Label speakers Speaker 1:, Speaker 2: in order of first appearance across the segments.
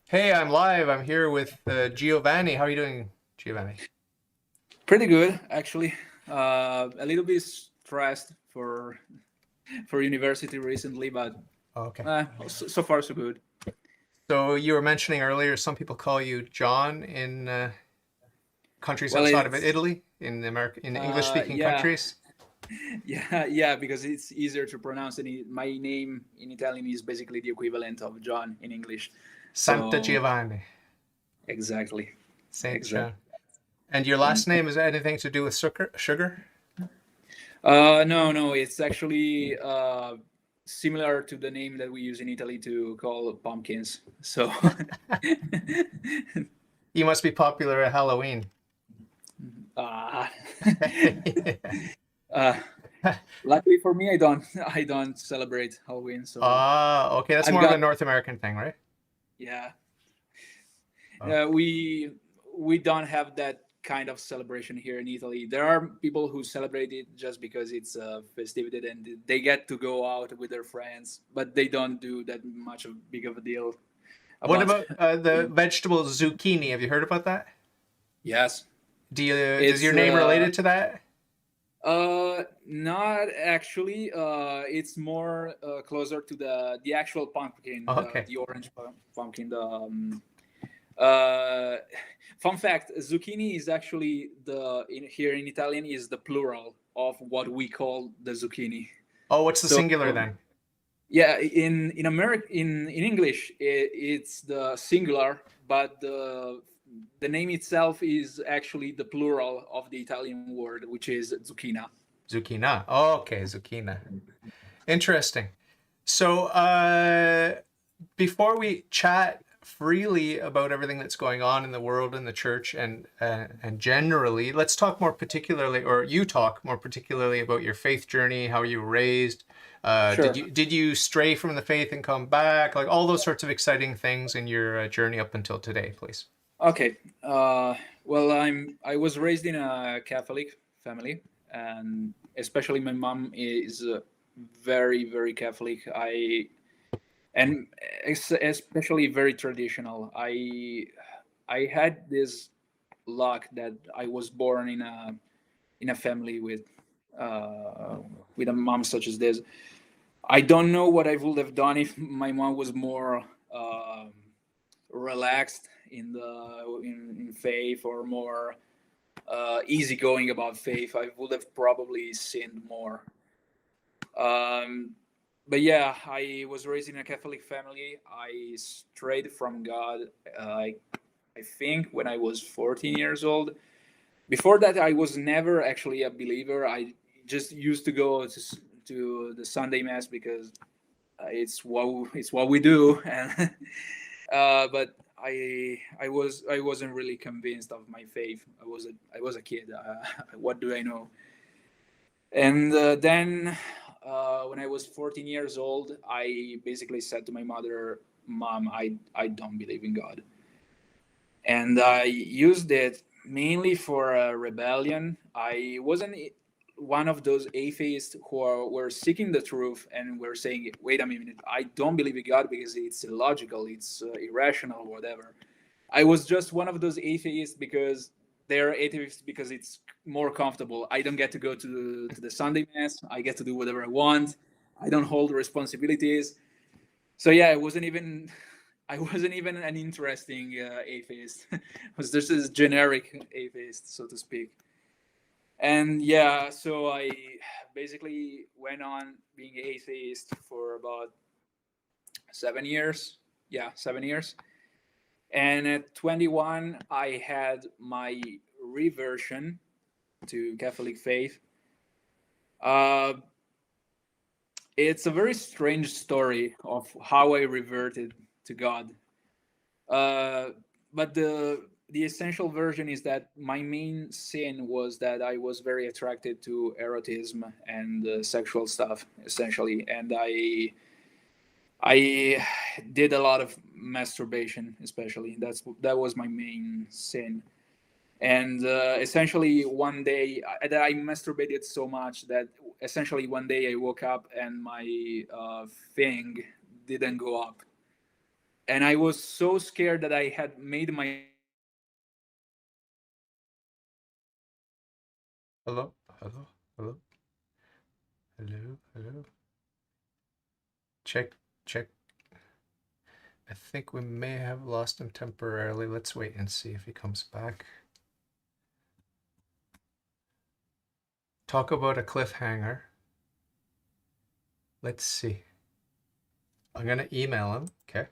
Speaker 1: Hey, I'm live. I'm here with Giovanni. How are you doing, Giovanni?
Speaker 2: Pretty good, actually. A little bit stressed for university recently, but
Speaker 1: Okay.
Speaker 2: so far so good.
Speaker 1: So you were mentioning earlier some people call you John in countries
Speaker 2: Well,
Speaker 1: outside of
Speaker 2: it's
Speaker 1: Italy, in English-speaking
Speaker 2: yeah,
Speaker 1: countries.
Speaker 2: yeah, because it's easier to pronounce. My name in Italian is basically the equivalent of John in English.
Speaker 1: Santa
Speaker 2: So
Speaker 1: Giovanni,
Speaker 2: exactly,
Speaker 1: Saint
Speaker 2: exactly.
Speaker 1: John. And your
Speaker 2: And
Speaker 1: last name is anything to do with sugar? Sugar?
Speaker 2: no, no, it's actually similar to the name that we use in Italy to call pumpkins. So
Speaker 1: You must be popular at Halloween.
Speaker 2: uh, uh, luckily for me, I don't I don't celebrate Halloween. So
Speaker 1: Ah, okay. That's
Speaker 2: I've
Speaker 1: more of a
Speaker 2: got
Speaker 1: North American thing, right?
Speaker 2: yeah.
Speaker 1: Oh.
Speaker 2: We don't have that kind of celebration here in Italy. There are people who celebrate it just because it's a festivity and they get to go out with their friends, but they don't do that much of big of a deal
Speaker 1: What
Speaker 2: about.
Speaker 1: about the vegetable zucchini? Have you heard about that?
Speaker 2: Yes,
Speaker 1: Does
Speaker 2: it's
Speaker 1: your name related to that?
Speaker 2: not actually. It's more closer to the actual pumpkin,
Speaker 1: Oh,
Speaker 2: the
Speaker 1: okay.
Speaker 2: the orange pumpkin. Uh, Fun fact: zucchini is actually here in Italian is the plural of what we call the zucchini.
Speaker 1: Oh, what's the
Speaker 2: So
Speaker 1: singular then?
Speaker 2: yeah, in America in English it's the singular, but the name itself is actually the plural of the Italian word, which is zucchina.
Speaker 1: Zucchina. Oh, okay, zucchina. Interesting. So, before we chat freely about everything that's going on in the world and the church and generally, let's talk more particularly, or you talk more particularly about your faith journey, how you were raised. Did
Speaker 2: Sure.
Speaker 1: you stray from the faith and come back? Like all those sorts of exciting things in your journey up until today, please.
Speaker 2: Okay. Well, I was raised in a Catholic family, and especially my mom is very Catholic. And especially very traditional. I had this luck that I was born in a family uh, with a mom such as this. I don't know what I would have done if my mom was more relaxed in faith or more easygoing about faith. I would have probably sinned more. Um, but yeah, I was raised in a Catholic family. I strayed from God. I think when I was 14 years old. Before that, I was never actually a believer. I just used to go to the Sunday mass because it's what we do, and but I wasn't really convinced of my faith. I was a kid. What do I know? And then when I was 14 years old, I basically said to my mother, "Mom, I don't believe in God," and I used it mainly for a rebellion. I wasn't one of those atheists were seeking the truth and were saying, "Wait a minute, I don't believe in God because it's illogical, it's irrational, whatever." I was just one of those atheists because they're atheists because it's more comfortable. I don't get to go to the Sunday mass. I get to do whatever I want. I don't hold responsibilities. So yeah, it wasn't even I wasn't even an interesting atheist. I was just a generic atheist, so to speak. And yeah, so I basically went on being atheist for about 7 years. Yeah, 7 years. And at 21, I had my reversion to Catholic faith. Uh, it's a very strange story of how I reverted to God. Uh, but the essential version is that my main sin was that I was very attracted to erotism and sexual stuff, essentially, and I did a lot of masturbation, especially. That was my main sin. And essentially, one day that I masturbated so much that essentially one day I woke up and my thing didn't go up. and I was so scared that I had made my
Speaker 1: Hello, hello, hello, hello, hello. Check, check. I think we may have lost him temporarily. Let's wait and see if he comes back. Talk about a cliffhanger. Let's see. I'm going to email him. Okay.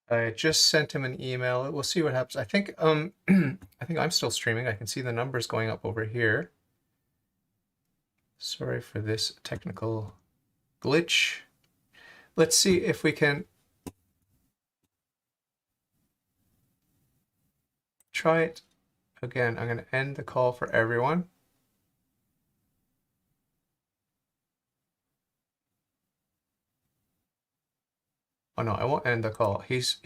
Speaker 1: I just sent him an email. We'll see what happens. I think I think I'm still streaming. I can see the numbers going up over here. Sorry for this technical glitch. Let's see if we can try it again. I'm going to end the call for everyone. Oh no, I won't end the call. He's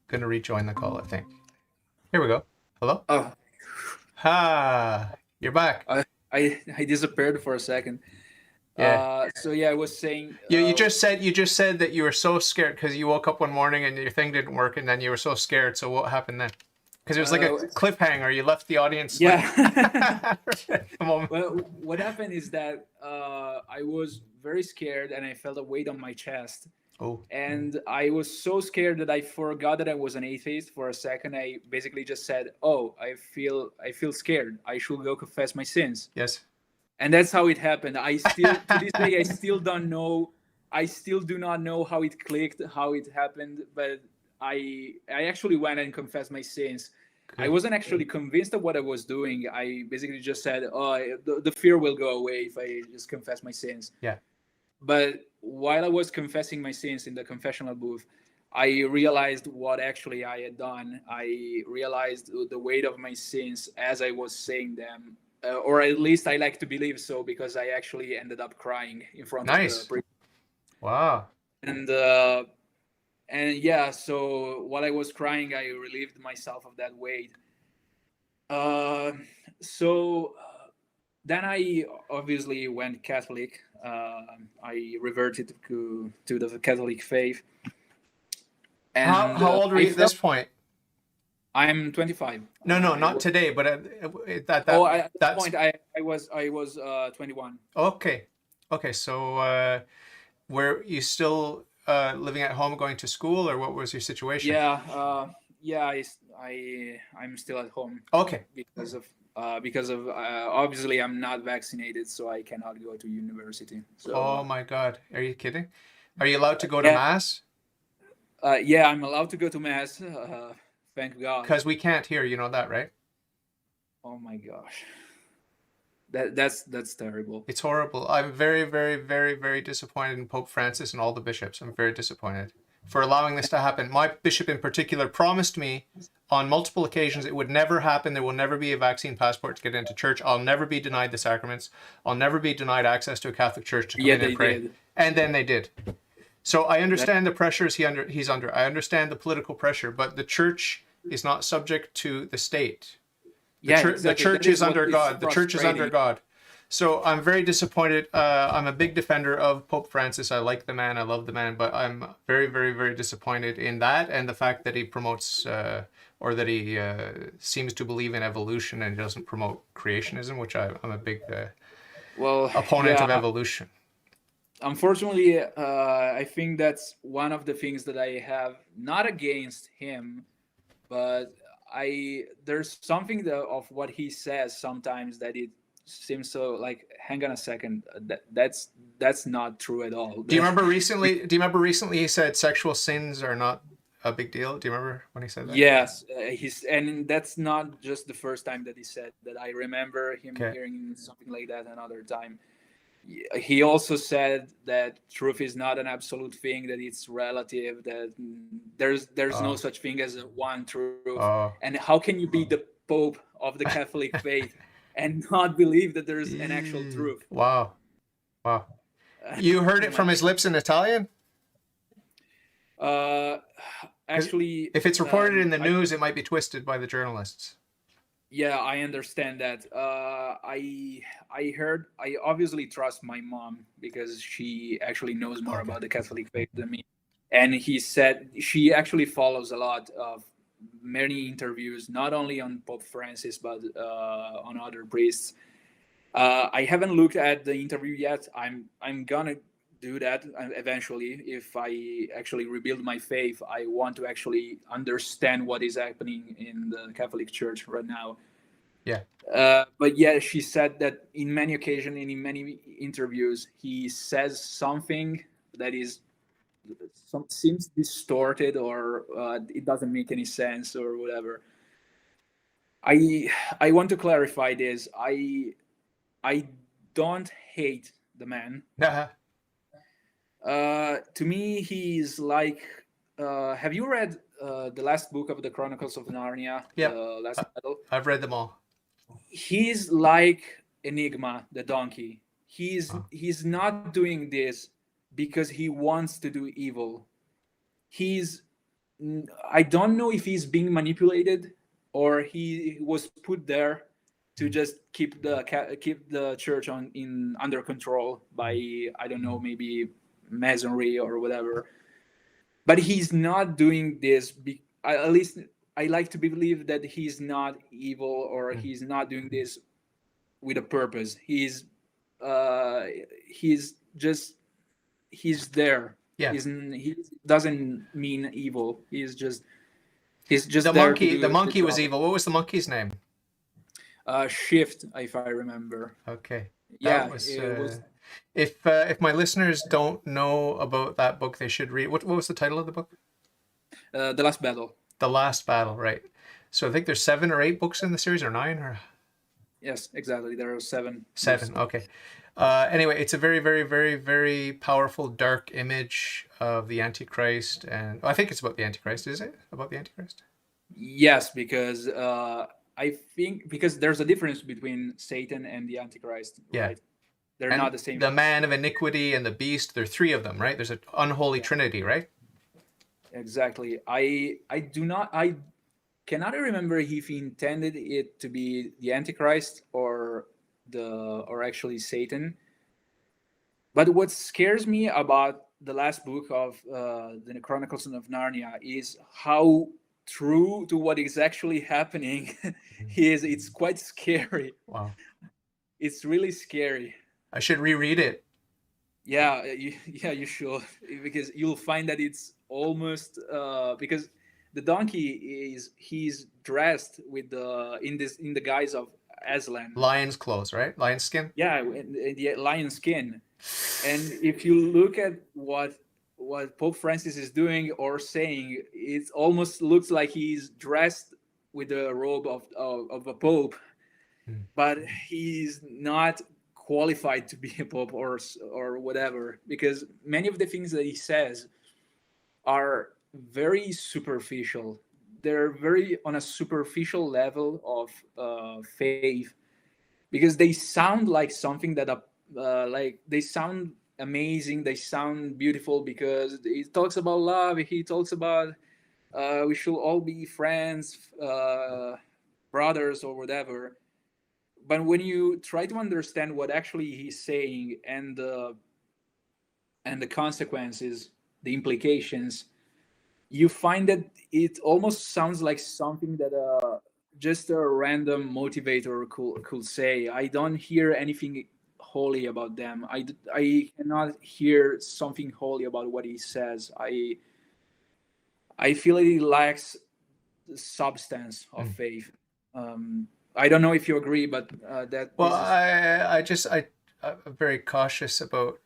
Speaker 1: going to rejoin the call, I think. Here we go. Hello?
Speaker 2: oh,
Speaker 1: Ha! You're back.
Speaker 2: I disappeared for a second.
Speaker 1: Yeah.
Speaker 2: So yeah, I was saying.
Speaker 1: You just said that you were so scared because you woke up one morning and your thing didn't work, and then you were so scared. So what happened then? Because it was like a cliffhanger. You left the audience.
Speaker 2: Yeah.
Speaker 1: Like, at the moment.
Speaker 2: Well, what happened is that I was very scared and I felt a weight on my chest.
Speaker 1: Oh.
Speaker 2: And I was so scared that I forgot that I was an atheist for a second. I basically just said, "Oh, I feel scared. I should go confess my sins."
Speaker 1: Yes.
Speaker 2: And that's how it happened. I still to this day I still don't know. I still do not know how it clicked, how it happened, but I actually went and confessed my sins.
Speaker 1: Good.
Speaker 2: I wasn't actually convinced of what I was doing. I basically just said, "Oh, the fear will go away if I just confess my sins."
Speaker 1: Yeah.
Speaker 2: But while I was confessing my sins in the confessional booth, I realized what actually I had done. I realized the weight of my sins as I was saying them, or at least I like to believe so, because I actually ended up crying in front of the priest.
Speaker 1: Wow.
Speaker 2: And yeah, so while I was crying, I relieved myself of that weight. Then I obviously went Catholic. I reverted to the Catholic faith. And
Speaker 1: how old were you at this point?
Speaker 2: I'm 25.
Speaker 1: No, not today, but at that
Speaker 2: point I was 21.
Speaker 1: Okay. So were you still living at home, going to school, or what was your situation?
Speaker 2: Yeah. I'm still at home.
Speaker 1: Okay.
Speaker 2: Because of obviously I'm not vaccinated, so I cannot go to university. So,
Speaker 1: oh my God, are you kidding? Are you allowed to go to mass?
Speaker 2: Yeah, I'm allowed to go to mass. Thank God.
Speaker 1: Because we can't here, you know that, right?
Speaker 2: Oh my gosh, that's terrible.
Speaker 1: It's horrible. I'm very, very, very, very disappointed in Pope Francis and all the bishops. I'm very disappointed for allowing this to happen. My bishop in particular promised me on multiple occasions it would never happen. There will never be a vaccine passport to get into church. I'll never be denied the sacraments. I'll never be denied access to a Catholic church to come in and pray. Did. And then they did. So I understand the pressures he's under. I understand the political pressure, but the church is not subject to the state. The church is under God. The church is under God. So I'm very disappointed. I'm a big defender of Pope Francis. I like the man. I love the man. But I'm very, very, very disappointed in that and the fact that he promotes or that he seems to believe in evolution and doesn't promote creationism, which I'm a big opponent of evolution.
Speaker 2: Unfortunately, I think that's one of the things that I have not against him, but there's something of what he says sometimes that it seems so like, hang on a second, that's not true at all.
Speaker 1: Do you remember recently he said sexual sins are not a big deal? Do you remember when he said that?
Speaker 2: Yes, and that's not just the first time that he said that. I remember him hearing something like that another time. He also said that truth is not an absolute thing, that it's relative, that there's no such thing as one truth. And how can you be the Pope of the Catholic faith and not believe that there's an actual truth?
Speaker 1: Wow. You heard it from his lips in Italian?
Speaker 2: Uh,
Speaker 1: 'Cause
Speaker 2: actually,
Speaker 1: if it's reported in the
Speaker 2: I
Speaker 1: news, it might be twisted by the journalists.
Speaker 2: yeah, I understand that. I heard. I obviously trust my mom because she actually knows more
Speaker 1: Okay.
Speaker 2: about the Catholic faith than me. And he said she actually follows a lot of many interviews, not only on Pope Francis but on other priests. I haven't looked at the interview yet. I'm gonna do that eventually. If I actually rebuild my faith, I want to actually understand what is happening in the Catholic Church right now.
Speaker 1: Yeah.
Speaker 2: But yeah, she said that in many occasions and in many interviews, he says something that is seems distorted or it doesn't make any sense or whatever. I I want to clarify this. I don't hate the man.
Speaker 1: Uh-huh.
Speaker 2: To me, he's like. Have you read the last book of the Chronicles of Narnia,
Speaker 1: Yep.
Speaker 2: the last battle?
Speaker 1: I've read them all.
Speaker 2: He's like Enigma, the donkey.
Speaker 1: Oh.
Speaker 2: He's not doing this because he wants to do evil. He's I don't know if he's being manipulated or he was put there to just keep the church on in under control by I don't know maybe masonry or whatever. But he's not doing this. At least I like to believe that he's not evil or
Speaker 1: Mm.
Speaker 2: he's not doing this with a purpose. Uh, he's just he's there.
Speaker 1: Yeah.
Speaker 2: He doesn't mean evil. He's just
Speaker 1: The
Speaker 2: there to
Speaker 1: monkey.
Speaker 2: do
Speaker 1: The
Speaker 2: the
Speaker 1: monkey was
Speaker 2: job.
Speaker 1: evil. What was the monkey's name?
Speaker 2: Shift, if I remember.
Speaker 1: Okay.
Speaker 2: Yeah,
Speaker 1: That was.
Speaker 2: it was
Speaker 1: If my listeners don't know about that book, they should read. What was the title of the book?
Speaker 2: the last battle.
Speaker 1: The Last Battle, right? So I think there's 7 or 8 books in the series, or 9 or
Speaker 2: Yes, exactly. There are 7.
Speaker 1: 7.
Speaker 2: books.
Speaker 1: Okay. Anyway, it's a very, very, very, very powerful, dark image of the Antichrist, and I think it's about the Antichrist. Is it about the Antichrist?
Speaker 2: Yes, because I think because there's a difference between Satan and the Antichrist,
Speaker 1: Yeah.
Speaker 2: right? They're
Speaker 1: And
Speaker 2: not the same.
Speaker 1: the man of iniquity and the beast. There are 3 of them, right? There's an unholy trinity, right?
Speaker 2: Exactly. I cannot remember if he intended it to be the Antichrist or actually Satan. But what scares me about the last book of the Chronicles of Narnia is how true to what is actually happening is. It's quite scary.
Speaker 1: Wow.
Speaker 2: It's really scary.
Speaker 1: I should reread it.
Speaker 2: Yeah, you should because you'll find that it's almost because the donkey he's dressed with in the guise of Aslan.
Speaker 1: Lion's clothes, right? Lion's skin.
Speaker 2: Yeah, in the lion skin. And if you look at what Pope Francis is doing or saying, it almost looks like he's dressed with the robe of a pope, but he's not qualified to be a pope or whatever, because many of the things that he says are very superficial. They're very on a superficial level of faith, because they sound like something that like they sound amazing, they sound beautiful, because he talks about love, he talks about we should all be friends, brothers or whatever. But when you try to understand what actually he's saying and the consequences, the implications, you find that it almost sounds like something that just a random motivator could say. I don't hear anything holy about them. I cannot hear something holy about what he says. I feel it lacks the substance of faith. I don't know if you agree, but that.
Speaker 1: Well, I'm very cautious about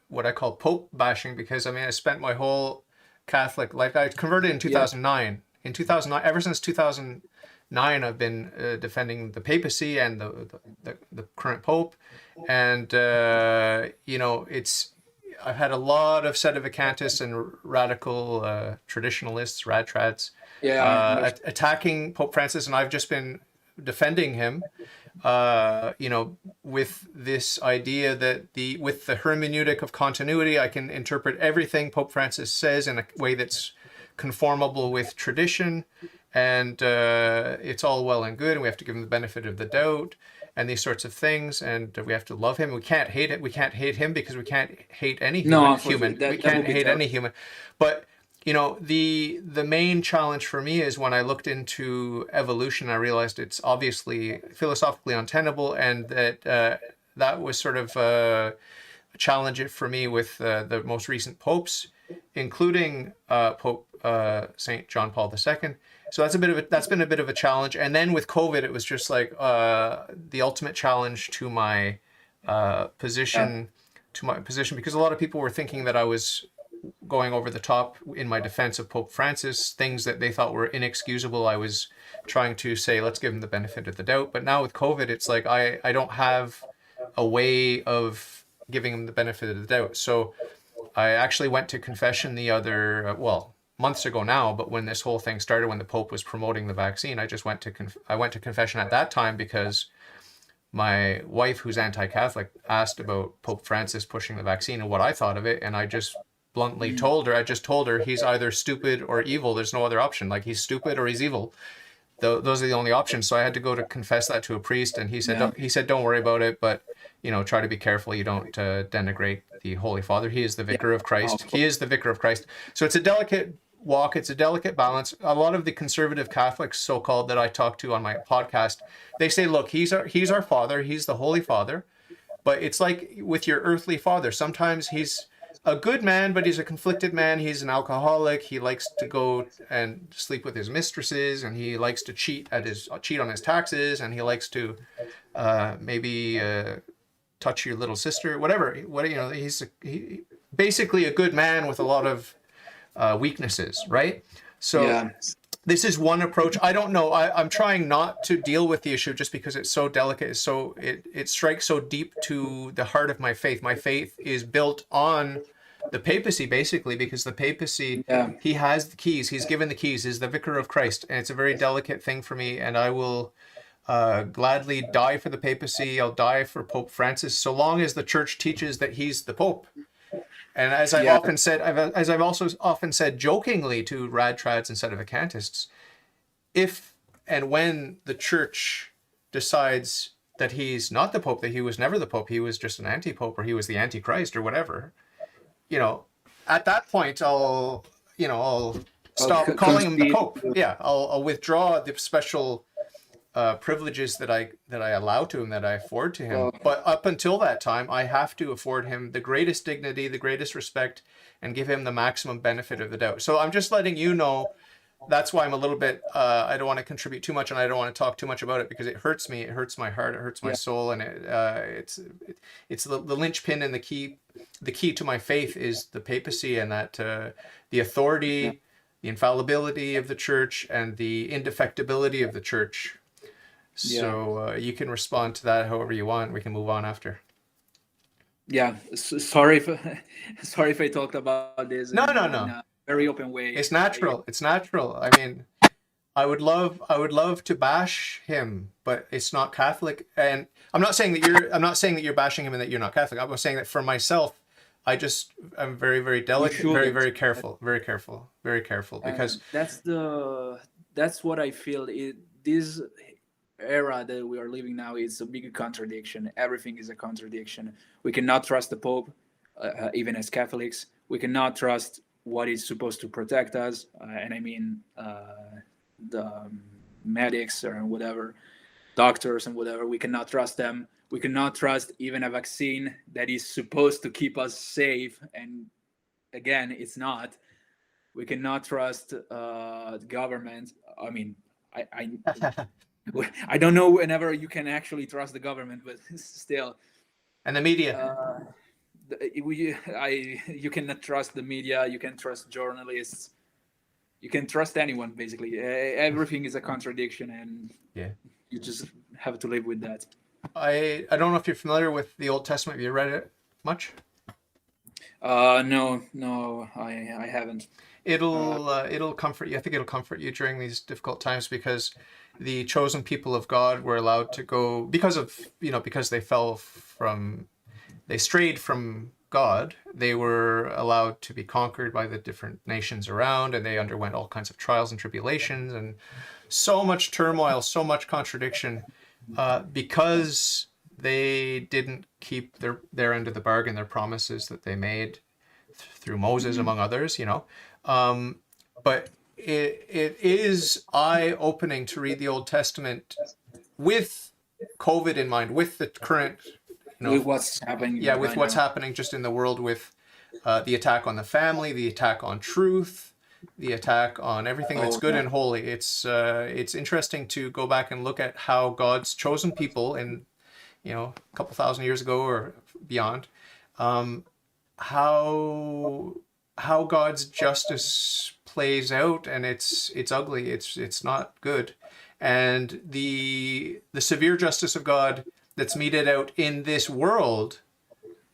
Speaker 1: what I call Pope bashing, because I mean I spent my whole Catholic life. I converted in 2009. In 2009, ever since 2009, I've been defending the papacy and the current Pope, and you know, I've had a lot of sedevacantists and radical traditionalists, radtrads, attacking Pope Francis, and I've just been defending him. with this idea that with the hermeneutic of continuity, I can interpret everything Pope Francis says in a way that's conformable with tradition, and it's all well and good, and we have to give him the benefit of the doubt, and these sorts of things, and we have to love him. We can't hate it. We can't hate him because we can't hate any
Speaker 2: No, for sure.
Speaker 1: human. We
Speaker 2: That
Speaker 1: can't
Speaker 2: would be
Speaker 1: hate
Speaker 2: terrible.
Speaker 1: any human. But the main challenge for me is when I looked into evolution, I realized it's obviously philosophically untenable, and that was sort of a challenge for me with the most recent popes, including Pope Saint John Paul II. So that's been a bit of a challenge. And then with COVID, it was just like the ultimate challenge to my position, because a lot of people were thinking that I was going over the top in my defense of Pope Francis, things that they thought were inexcusable. I was trying to say, let's give him the benefit of the doubt. But now with COVID, it's like I don't have a way of giving him the benefit of the doubt. So I actually went to confession the other, months ago now, but when this whole thing started, when the Pope was promoting the vaccine, I just went to confession at that time because my wife, who's anti-Catholic, asked about Pope Francis pushing the vaccine and what I thought of it, and I just bluntly told her, he's either stupid or evil. There's no other option. Like, he's stupid or he's evil. Those are the only options. So I had to go to confess that to a priest, and he said, don't worry about it, but try to be careful you don't denigrate the Holy Father. He is the vicar of Christ. He is the vicar of Christ. So it's a delicate walk. It's a delicate balance. A lot of the conservative Catholics, so-called, that I talk to on my podcast, they say, look, he's our father. He's the Holy Father. But it's like with your earthly father. Sometimes he's a good man, but he's a conflicted man. He's an alcoholic. He likes to go and sleep with his mistresses, and he likes to cheat on his taxes, and he likes to maybe touch your little sister, whatever. He's basically a good man with a lot of weaknesses, right? So this is one approach. I don't know. I'm trying not to deal with the issue just because it's so delicate. It strikes so deep to the heart of my faith. My faith is built on the papacy, basically, because the papacy, he has the keys. He's given the keys. He's the vicar of Christ, and it's a very delicate thing for me. And I will gladly die for the papacy. I'll die for Pope Francis, so long as the Church teaches that he's the Pope. And as I've also often said jokingly to rad trads and sedevacantists, if and when the Church decides that he's not the Pope, that he was never the Pope, he was just an anti-Pope, or he was the Antichrist, or whatever, at that point I'll stop calling him the Pope. Yeah, I'll withdraw the special privileges that I allow to him, that I afford to him. But up until that time, I have to afford him the greatest dignity, the greatest respect, and give him the maximum benefit of the doubt. So I'm just letting you know. That's why I'm a little bit, I don't want to contribute too much, and I don't want to talk too much about it, because it hurts me. It hurts my heart. It hurts my soul. And it's the linchpin and the key to my faith is the papacy, and that the authority, the infallibility of the Church, and the indefectibility of the Church. So you can respond to that however you want. We can move on after.
Speaker 2: Sorry if I talked about this in a very open way.
Speaker 1: It's natural. It's natural. I mean, I would love to bash him, but it's not Catholic. And I'm not saying that you're bashing him and that you're not Catholic. I'm saying that for myself, I'm very, very delicate, very, very careful, because
Speaker 2: that's what I feel. This era that we are living now is a big contradiction. Everything is a contradiction. We cannot trust the Pope, even as Catholics. We cannot trust what is supposed to protect us, and I mean the medics or whatever, doctors and whatever. We cannot trust them. We cannot trust even a vaccine that is supposed to keep us safe, and again, it's not. We cannot trust the government. I mean, I don't know whenever you can actually trust the government, but still.
Speaker 1: And the media.
Speaker 2: You cannot trust the media. You can trust journalists. You can trust anyone, basically. Everything is a contradiction, and you just have to live with that.
Speaker 1: I don't know if you're familiar with the Old Testament. Have you read it much?
Speaker 2: No, I haven't.
Speaker 1: It'll comfort you. I think it'll comfort you during these difficult times, because the chosen people of God were allowed to go because of, because they strayed from God. They were allowed to be conquered by the different nations around, and they underwent all kinds of trials and tribulations and so much turmoil, so much contradiction, because they didn't keep their end of the bargain, their promises that they made through Moses, among others, but it is eye-opening to read the Old Testament with COVID in mind, with the current,
Speaker 2: With what's happening
Speaker 1: with
Speaker 2: right
Speaker 1: what's
Speaker 2: now.
Speaker 1: happening just in the world, with the attack on the family, the attack on truth, the attack on everything that's good and holy. It's interesting to go back and look at how God's chosen people in, a couple thousand years ago or beyond, how God's justice plays out, and it's ugly. It's not good, and the severe justice of God that's meted out in this world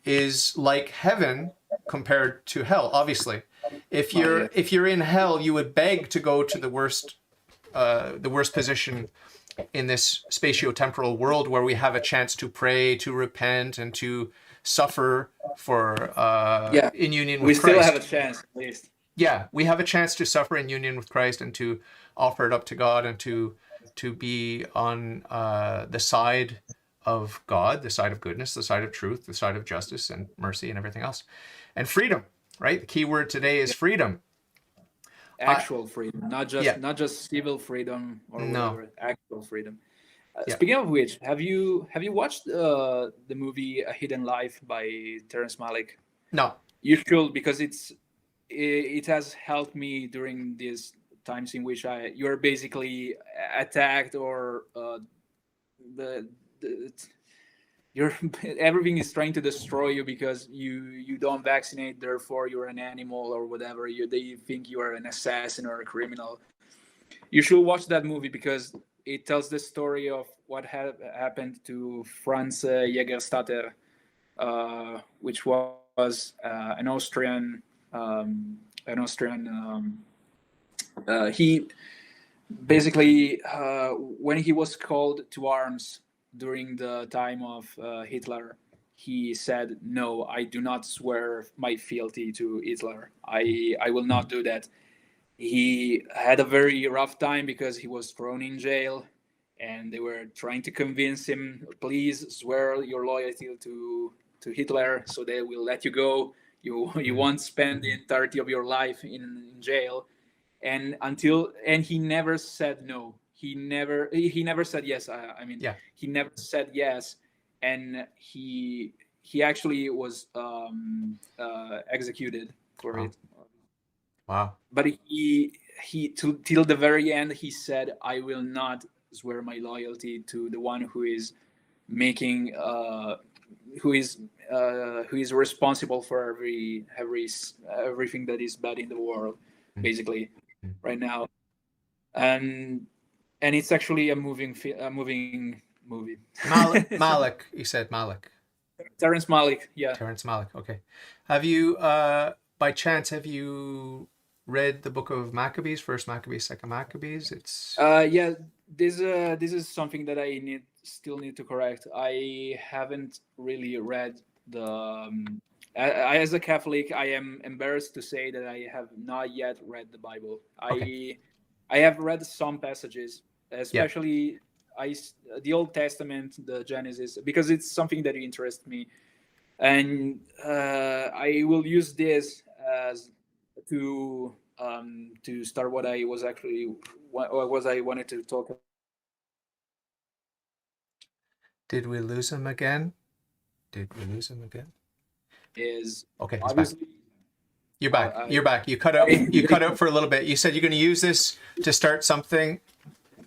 Speaker 1: is like heaven compared to hell. Obviously, if you're in hell, you would beg to go to the worst position in this spatio-temporal world, where we have a chance to pray, to repent, and to suffer for in union with Christ.
Speaker 2: We still have a chance, at least.
Speaker 1: Yeah, we have a chance to suffer in union with Christ and to offer it up to God, and to be on the side of God, the side of goodness, the side of truth, the side of justice and mercy and everything else. And freedom, right? The key word today is freedom.
Speaker 2: Actual freedom, not just civil freedom or whatever. Actual freedom. Speaking of which, have you watched the movie A Hidden Life by Terrence Malick?
Speaker 1: No.
Speaker 2: You should, because it has helped me during these times in which you're basically attacked, or everything is trying to destroy you because you don't vaccinate, therefore you're an animal or whatever. They think you are an assassin or a criminal. You should watch that movie, because it tells the story of what happened to Franz Jägerstätter, which was an Austrian. He basically, when he was called to arms during the time of Hitler, he said, "No, I do not swear my fealty to Hitler. I will not do that." He had a very rough time because he was thrown in jail, and they were trying to convince him, "Please swear your loyalty to Hitler, so they will let you go. You won't spend the entirety of your life in jail." And he never said no. He never said yes. He never said yes, and he actually was executed for it.
Speaker 1: Wow.
Speaker 2: But he till the very end, he said, "I will not swear my loyalty to the one who is making who is responsible for everything that is bad in the world, basically, right now." And it's actually a moving movie.
Speaker 1: Malick, you said Malick.
Speaker 2: Terrence Malick, yeah.
Speaker 1: Terrence Malick. Okay. Have you, by chance, read the book of Maccabees, First Maccabees, Second Maccabees? It's
Speaker 2: This is something that I still need to correct. I haven't really read the. As a Catholic, I am embarrassed to say that I have not yet read the Bible.
Speaker 1: Okay.
Speaker 2: I have read some passages, especially the Old Testament, the Genesis, because it's something that interests me, and I will use this as to start what I wanted to talk about.
Speaker 1: Did we lose him again?
Speaker 2: Is
Speaker 1: okay?
Speaker 2: Obviously
Speaker 1: back. You're back. You're back. You cut out. You cut out for a little bit. You said you're going to use this to start something.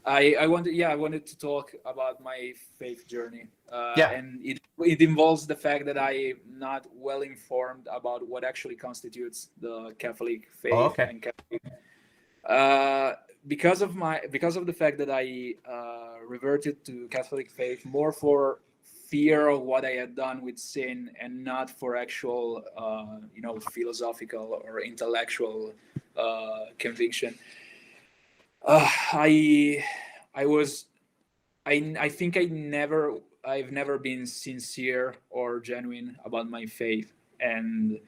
Speaker 2: I wanted to talk about my faith journey. And it involves the fact that I'm not well informed about what actually constitutes the Catholic faith. And Catholic. Because of the fact that I reverted to Catholic faith more for fear of what I had done with sin, and not for actual philosophical or intellectual conviction. I think I've never been sincere or genuine about my faith, and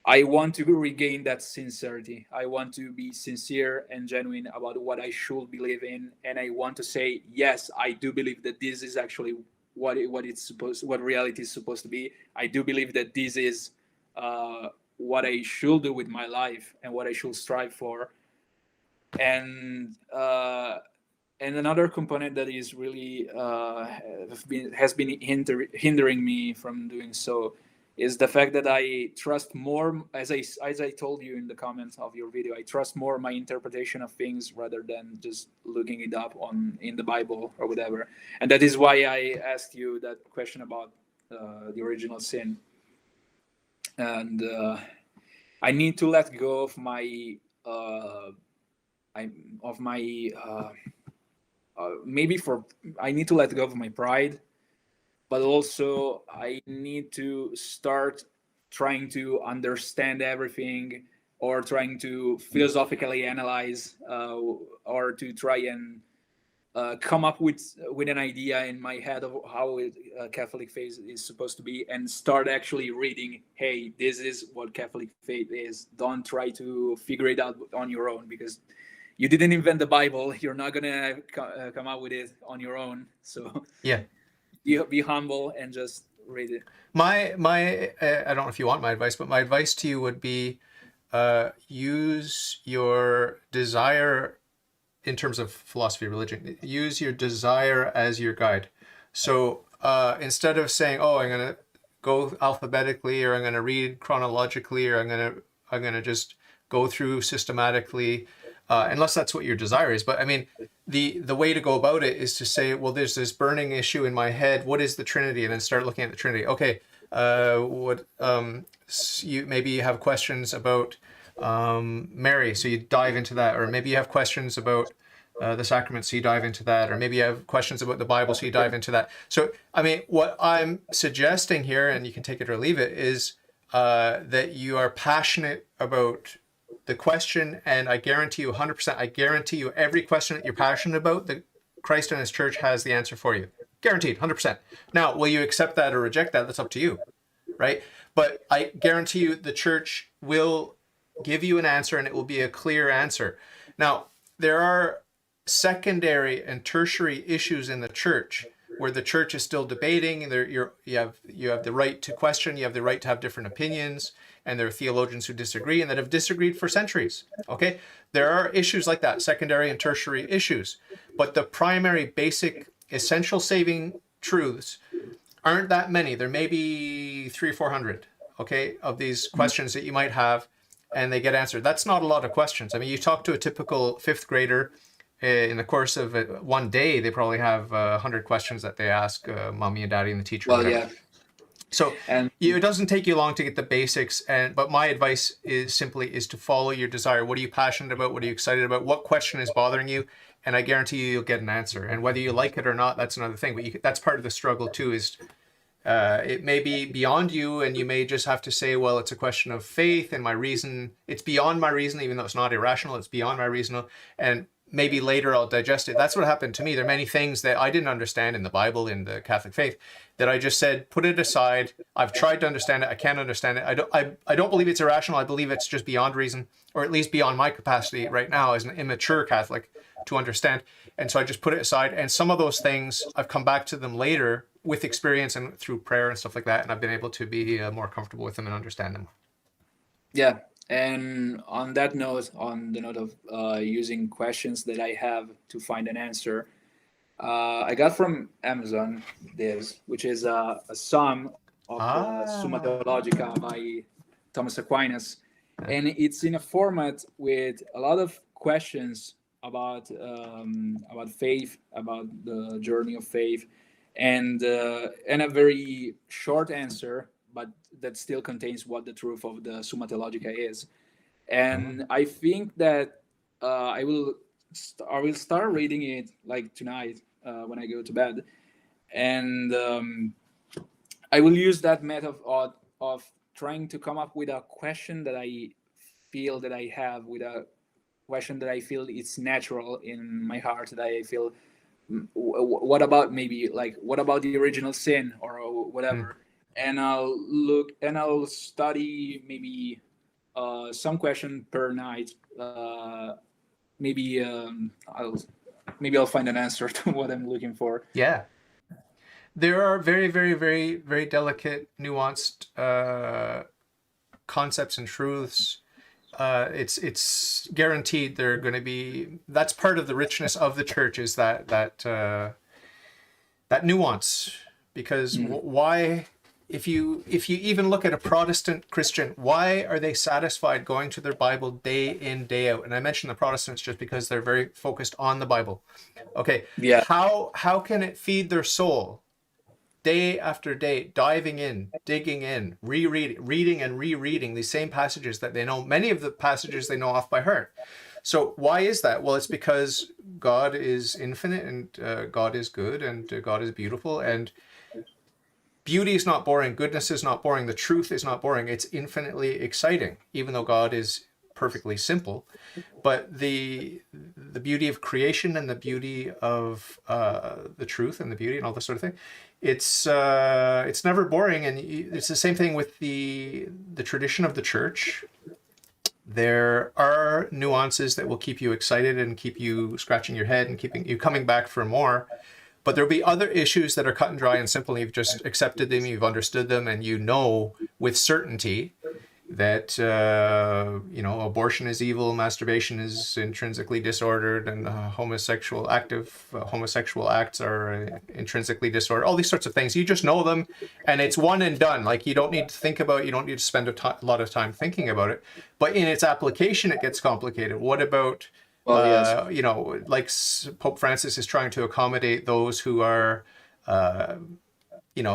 Speaker 2: I want to regain that sincerity. I want to be sincere and genuine about what I should believe in, and I want to say, yes, I do believe that this is actually what reality is supposed to be. I do believe that this is what I should do with my life and what I should strive for. And another component that is really has been hindering me from doing so is the fact that I trust more, as I told you in the comments of your video, I trust more my interpretation of things rather than just looking it up in the Bible or whatever. And that is why I asked you that question about the original sin. And I need to let go of my I need to let go of my pride, but also I need to start trying to understand everything, or trying to philosophically analyze, or to try and come up with an idea in my head of how Catholic faith is supposed to be, and start actually reading, hey, this is what Catholic faith is. Don't try to figure it out on your own, because you didn't invent the Bible. You're not gonna come up with it on your own. So
Speaker 1: Yeah.
Speaker 2: be humble and just read it.
Speaker 1: My I don't know if you want my advice, but my advice to you would be use your desire in terms of philosophy, religion. Use your desire as your guide. So instead of saying, "Oh, I'm going to go alphabetically, or I'm going to read chronologically, or I'm gonna just go through systematically," unless that's what your desire is. But I mean, the way to go about it is to say, well, there's this burning issue in my head. What is the Trinity? And then start looking at the Trinity. Okay, maybe you have questions about Mary, so you dive into that, or maybe you have questions about the sacrament, so you dive into that, or maybe you have questions about the Bible, so you dive into that. So, I mean, what I'm suggesting here, and you can take it or leave it, is that you are passionate about the question, and I guarantee you 100%, I guarantee you every question that you're passionate about, that Christ and his church has the answer for you. Guaranteed, 100%. Now, will you accept that or reject that? That's up to you, right? But I guarantee you the church will give you an answer, and it will be a clear answer. Now, there are secondary and tertiary issues in the church where the church is still debating, and you have the right to question, you have the right to have different opinions, and there are theologians who disagree and that have disagreed for centuries. Okay, there are issues like that, secondary and tertiary issues, but the primary, basic, essential saving truths aren't that many. There may be 300 or 400, okay, of these questions that you might have, and they get answered. That's not a lot of questions. I mean, you talk to a typical fifth grader, in the course of one day, they probably have 100 questions that they ask mommy and daddy and the teacher.
Speaker 2: Well, yeah.
Speaker 1: So it doesn't take you long to get the basics. But my advice is simply to follow your desire. What are you passionate about? What are you excited about? What question is bothering you? And I guarantee you'll get an answer. And whether you like it or not, that's another thing. But that's part of the struggle too. Is it may be beyond you, and you may just have to say, well, it's a question of faith, and my reason. It's beyond my reason, even though it's not irrational. It's beyond my reason, and maybe later I'll digest it. That's what happened to me. There are many things that I didn't understand in the Bible, in the Catholic faith, that I just said, put it aside. I've tried to understand it. I can't understand it. I don't believe it's irrational. I believe it's just beyond reason, or at least beyond my capacity right now as an immature Catholic to understand. And so I just put it aside. And some of those things, I've come back to them later with experience and through prayer and stuff like that. And I've been able to be more comfortable with them and understand them.
Speaker 2: Yeah. And on that note, on the note of using questions that I have to find an answer, I got from Amazon this, which is a sum of Summa Theologica by Thomas Aquinas, and it's in a format with a lot of questions about faith, about the journey of faith, and a very short answer, but that still contains what the truth of the Summa Theologica is. And I think that I will start reading it like tonight when I go to bed, and I will use that method of trying to come up with a question that I feel that I have, with a question that I feel it's natural in my heart, that I feel, what about, maybe like, what about the original sin or
Speaker 1: Mm.
Speaker 2: whatever, and I'll look and I'll study maybe some question per night. Maybe I'll find an answer to what I'm looking for.
Speaker 1: Yeah. There are very, very, very, very delicate, nuanced concepts and truths. It's guaranteed they're going to be. That's part of the richness of the church, is that nuance. Because why, if you even look at a Protestant Christian, why are they satisfied going to their Bible day in, day out? And I mention the Protestants just because they're very focused on the Bible. Okay,
Speaker 2: Yeah.
Speaker 1: how can it feed their soul day after day, diving in, digging in, reading and rereading these same passages that they know? Many of the passages they know off by heart. So why is that? Well, it's because God is infinite, and God is good, and God is beautiful, and beauty is not boring, goodness is not boring, the truth is not boring. It's infinitely exciting, even though God is perfectly simple. But the beauty of creation, and the beauty of the truth, and the beauty and all this sort of thing, it's never boring. And it's the same thing with the tradition of the church. There are nuances that will keep you excited and keep you scratching your head and keeping you coming back for more. But there'll be other issues that are cut and dry and simple. You've just accepted them, you've understood them, and you know with certainty that abortion is evil, masturbation is intrinsically disordered, and homosexual acts are intrinsically disordered. All these sorts of things, you just know them, and it's one and done. Like, you don't need to think about it, you don't need to spend a lot of time thinking about it. But in its application, it gets complicated. What about like Pope Francis is trying to accommodate those who are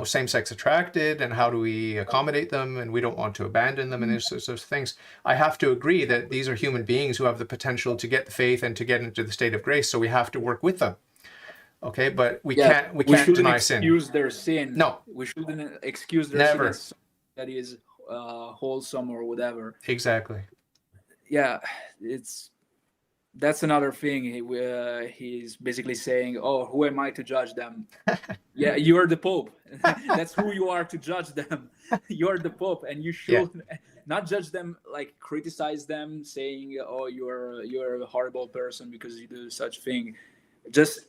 Speaker 1: same-sex attracted, and how do we accommodate them, and we don't want to abandon them, and those sorts of things. I have to agree that these are human beings who have the potential to get the faith and to get into the state of grace, so we have to work with them. Okay, but we can't deny sin.
Speaker 2: Excuse their sin.
Speaker 1: No,
Speaker 2: we shouldn't excuse their
Speaker 1: never.
Speaker 2: sin as that is wholesome or whatever.
Speaker 1: Exactly.
Speaker 2: Yeah, that's another thing. He's basically saying, "Oh, who am I to judge them?" Yeah, you're the Pope. That's who you are to judge them. You're the Pope, and you should not judge them, like criticize them, saying, "Oh, you're a horrible person because you do such thing." Just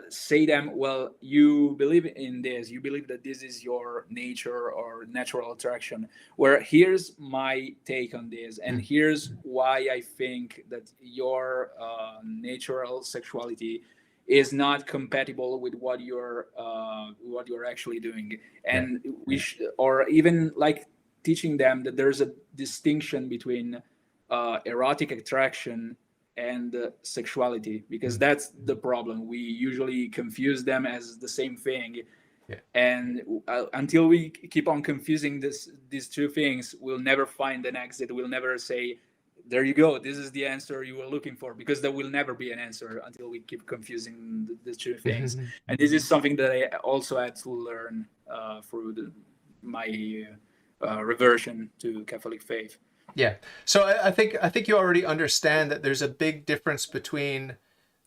Speaker 2: say them, well, you believe in this, you believe that this is your nature or natural attraction, where here's my take on this, and here's why I think that your natural sexuality is not compatible with what you're actually doing. And or even like teaching them that there's a distinction between erotic attraction and sexuality, because that's the problem. We usually confuse them as the same thing. And until we keep on confusing these two things, we'll never find an exit. We'll never say, there you go, this is the answer you were looking for, because there will never be an answer until we keep confusing the two things. And this is something that I also had to learn through my reversion to Catholic faith.
Speaker 1: Yeah. So I think you already understand that there's a big difference between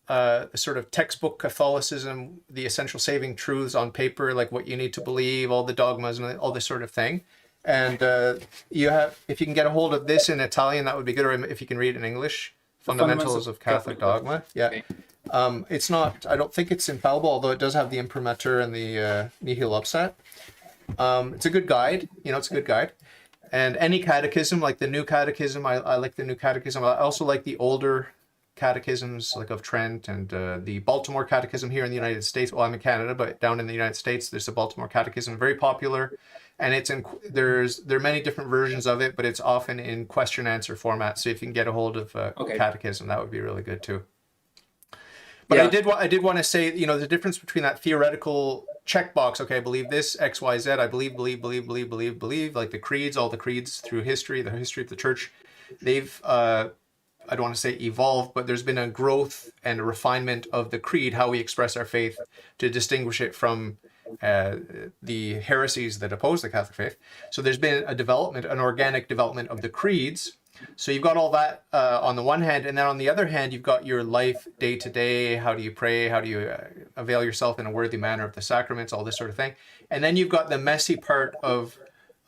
Speaker 1: sort of textbook Catholicism, the essential saving truths on paper, like what you need to believe, all the dogmas and all this sort of thing. And if you can get a hold of this in Italian, that would be good. Or if you can read it in English, Fundamentals of Catholic Dogma. Yeah. It's not, I don't think it's infallible, although it does have the imprimatur and the nihil obstat. It's a good guide. It's a good guide. And any catechism, like the New Catechism, I like the New Catechism. I also like the older catechisms, like of Trent, and the Baltimore Catechism here in the United States. Well, I'm in Canada, but down in the United States, there's the Baltimore Catechism, very popular. And there are many different versions of it, but it's often in question-answer format. So if you can get a hold of catechism, that would be really good too. But I did want to say, the difference between that theoretical checkbox, okay, I believe this, X, Y, Z, I believe, like the creeds, all the creeds through history, the history of the church, they've, I don't want to say evolved, but there's been a growth and a refinement of the creed, how we express our faith, to distinguish it from the heresies that oppose the Catholic faith. So there's been an organic development of the creeds, So you've got all that on the one hand, and then on the other hand, you've got your life day to day. How do you pray? How do you avail yourself in a worthy manner of the sacraments? All this sort of thing. And then you've got the messy part of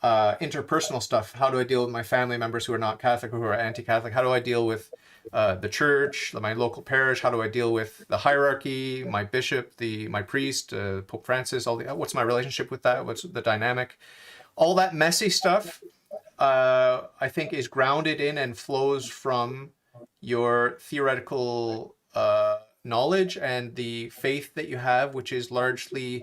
Speaker 1: interpersonal stuff. How do I deal with my family members who are not Catholic or who are anti-Catholic? How do I deal with the church, my local parish? How do I deal with the hierarchy, my bishop, my priest, Pope Francis? What's my relationship with that? What's the dynamic? All that messy stuff, I think, is grounded in and flows from your theoretical knowledge and the faith that you have, which is largely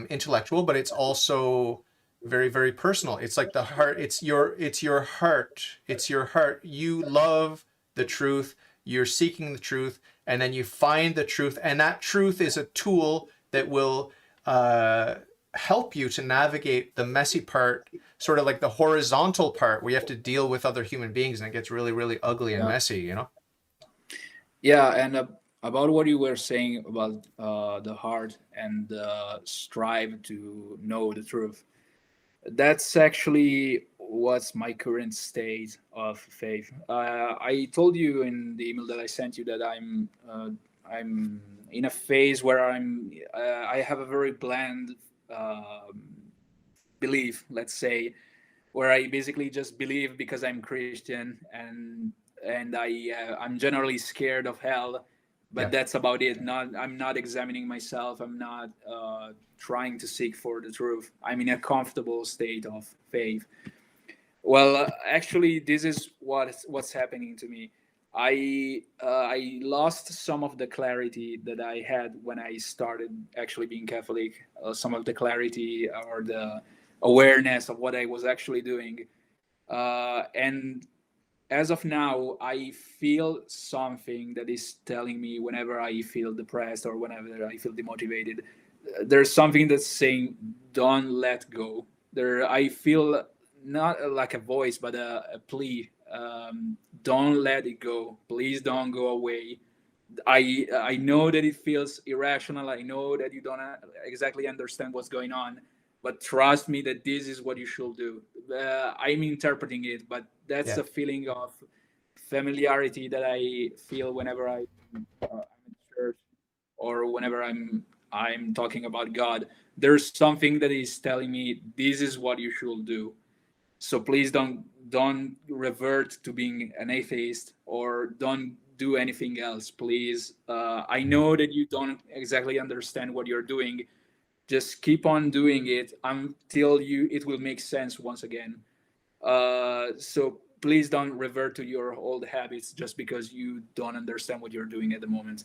Speaker 1: intellectual, but it's also very, very personal. It's like the heart. It's your heart. It's your heart. You love the truth. You're seeking the truth, and then you find the truth, and that truth is a tool that will help you to navigate the messy part, sort of like the horizontal part where you have to deal with other human beings, and it gets really, really ugly and messy, you know?
Speaker 2: Yeah, and about what you were saying about the heart and strive to know the truth. That's actually what's my current state of faith. I told you in the email that I sent you that I'm in a phase where I have a very bland belief, let's say, where I basically just believe because I'm Christian, and I'm generally scared of hell, but that's about it. I'm not examining myself. I'm not trying to seek for the truth. I'm in a comfortable state of faith. Well, actually, this is what's happening to me. I lost some of the clarity that I had when I started actually being Catholic. Some of the clarity or the awareness of what I was actually doing, and as of now, I feel something that is telling me whenever I feel depressed or whenever I feel demotivated, there's something that's saying, "Don't let go." I feel not like a voice, but a plea. Don't let it go. Please don't go away. I know that it feels irrational. I know that you don't exactly understand what's going on, but trust me that this is what you should do. I'm interpreting it, but that's a feeling of familiarity that I feel whenever I'm in church or whenever I'm talking about God. There's something that is telling me this is what you should do. So please don't revert to being an atheist or don't do anything else. Please, I know that you don't exactly understand what you're doing. Just keep on doing it until it will make sense once again. So please don't revert to your old habits just because you don't understand what you're doing at the moment.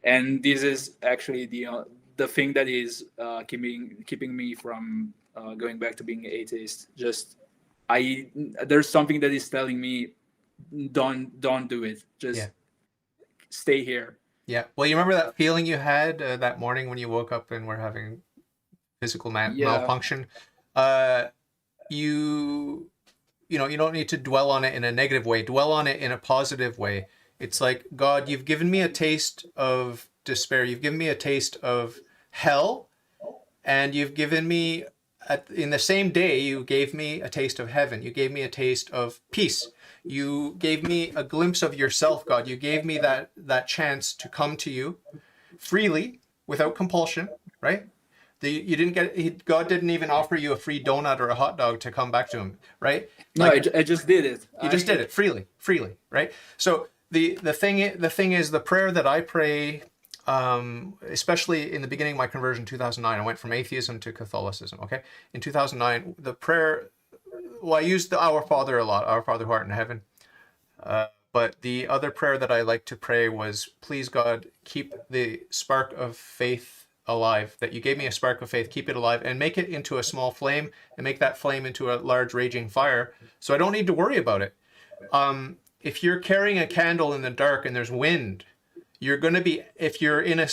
Speaker 2: And this is actually the thing that is keeping me from going back to being atheist. Just there's something that is telling me don't do it. Just stay here.
Speaker 1: Yeah. Well, you remember that feeling you had that morning when you woke up and were having physical malfunction? You don't need to dwell on it in a negative way. Dwell on it in a positive way. It's like, God, you've given me a taste of despair. You've given me a taste of hell, and you've given me in the same day, you gave me a taste of heaven. You gave me a taste of peace. You gave me a glimpse of yourself, God. You gave me that chance to come to you freely, without compulsion, right? God didn't even offer you a free donut or a hot dog to come back to him, right?
Speaker 2: No, I just did it.
Speaker 1: You just did it freely, right? So the thing is the prayer that I pray, especially in the beginning of my conversion, 2009, I went from atheism to Catholicism. Okay, in 2009, the prayer. Well, I used the Our Father a lot, Our Father who art in heaven. But the other prayer that I like to pray was, please God, keep the spark of faith alive, that you gave me a spark of faith, keep it alive and make it into a small flame and make that flame into a large raging fire. So I don't need to worry about it. If you're carrying a candle in the dark and there's wind, you're going to be, if you're in a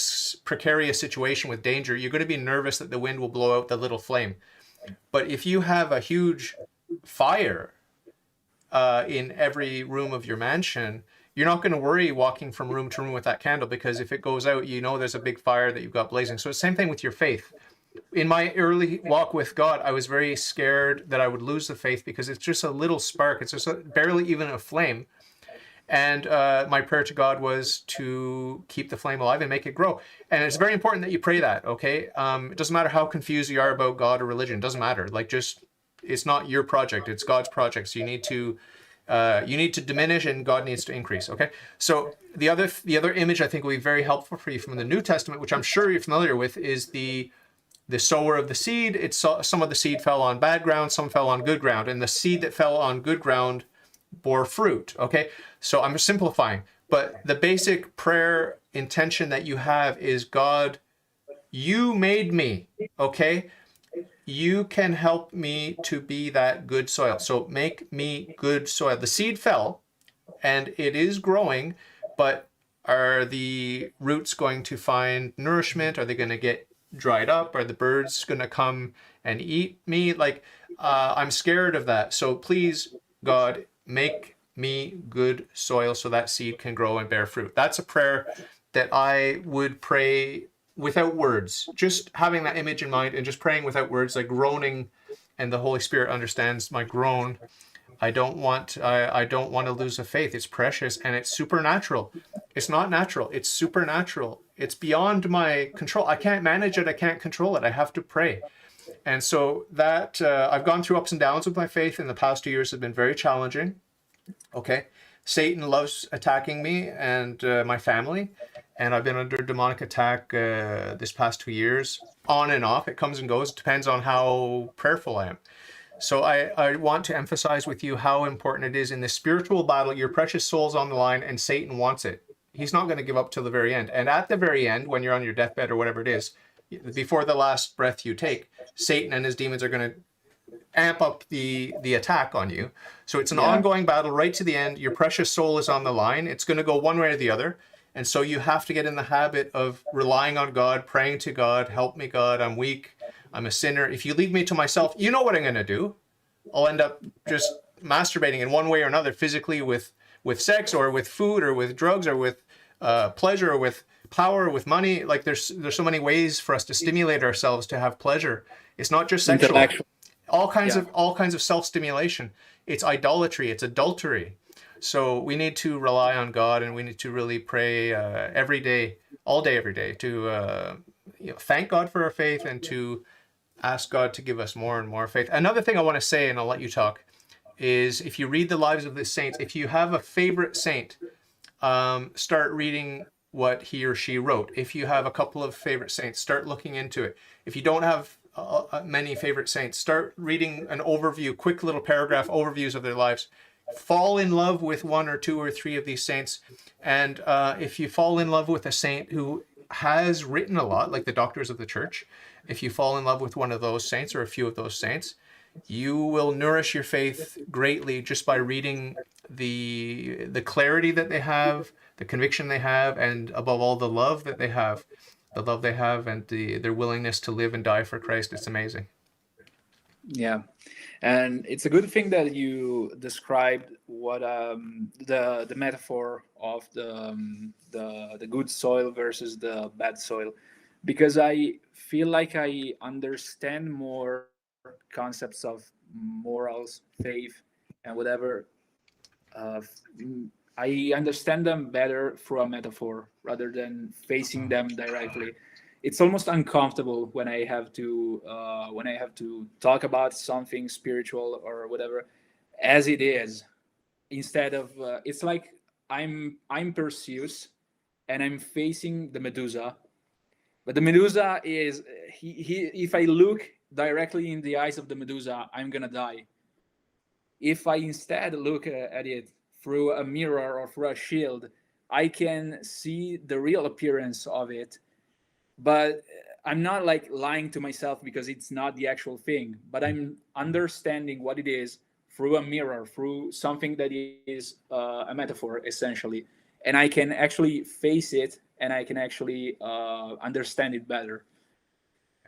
Speaker 1: precarious situation with danger, you're going to be nervous that the wind will blow out the little flame. But if you have a huge fire in every room of your mansion, you're not going to worry walking from room to room with that candle, because if it goes out, you know there's a big fire that you've got blazing. So it's the same thing with your faith. in my early walk with God, I was very scared that I would lose the faith because it's just a little spark. It's just barely even a flame. And my prayer to God was to keep the flame alive and make it grow. And it's very important that you pray that, okay? It doesn't matter how confused you are about God or religion. It doesn't matter. Like, just, it's not your project. It's God's project. So you need to diminish and God needs to increase, okay? So the other image I think will be very helpful for you from the New Testament, which I'm sure you're familiar with, is the sower of the seed. It's some of the seed fell on bad ground, some fell on good ground, and the seed that fell on good ground bore fruit. Okay, so I'm simplifying, but the basic prayer intention that you have is, God, you made me. Okay, you can help me to be that good soil. So make me good soil. The seed fell, and it is growing, but are the roots going to find nourishment? Are they going to get dried up? Are the birds going to come and eat me? Like, I'm scared of that. So please, God, make me good soil so that seed can grow and bear fruit. That's a prayer that I would pray without words, just having that image in mind and just praying without words, like groaning, and the Holy Spirit understands my groan. I don't want to lose the faith. It's precious and it's supernatural. It's not natural. It's supernatural. It's beyond my control. I can't manage it. I can't control it. I have to pray. And so that I've gone through ups and downs with my faith in the past 2 years have been very challenging. Okay. Satan loves attacking me and my family. And I've been under demonic attack this past 2 years, on and off. It comes and goes. It depends on how prayerful I am. So I want to emphasize with you how important it is in this spiritual battle. Your precious soul's on the line and Satan wants it. He's not going to give up till the very end. And at the very end, when you're on your deathbed or whatever it is, before the last breath you take, Satan and his demons are going to amp up the attack on you. So it's an ongoing battle right to the end. Your precious soul is on the line. It's going to go one way or the other. And so you have to get in the habit of relying on God, praying to God, help me, God, I'm weak, I'm a sinner. If you leave me to myself, you know what I'm going to do. I'll end up just masturbating in one way or another, physically with sex or with food or with drugs or with pleasure or with power or with money. Like there's so many ways for us to stimulate ourselves to have pleasure. It's not just sexual. All kinds of self-stimulation. It's idolatry. It's adultery. So we need to rely on God, and we need to really pray every day, all day, every day, to thank God for our faith and to ask God to give us more and more faith. Another thing I want to say, and I'll let you talk, is if you read the lives of the saints, if you have a favorite saint, start reading what he or she wrote. If you have a couple of favorite saints, start looking into it. If you don't have many favorite saints, start reading an overview, quick little paragraph overviews of their lives. Fall in love with one or two or three of these saints. And if you fall in love with a saint who has written a lot, like the doctors of the church, if you fall in love with one of those saints or a few of those saints, you will nourish your faith greatly just by reading the clarity that they have, the conviction they have, and above all, the love that they have. The love they have and their willingness to live and die for Christ. It's amazing.
Speaker 2: Yeah, and it's a good thing that you described what the metaphor of the good soil versus the bad soil, because I feel like I understand more concepts of morals, faith, and whatever. Uh, I understand them better through a metaphor rather than facing them directly. It's almost uncomfortable when I have to talk about something spiritual or whatever as it is, instead of it's like I'm Perseus and I'm facing the Medusa, but the Medusa is he if I look directly in the eyes of the Medusa, I'm gonna die. If I instead look at it through a mirror or through a shield, I can see the real appearance of it. But I'm not like lying to myself because it's not the actual thing, but I'm understanding what it is through a mirror, through something that is a metaphor, essentially. And I can actually face it and I can actually understand it better.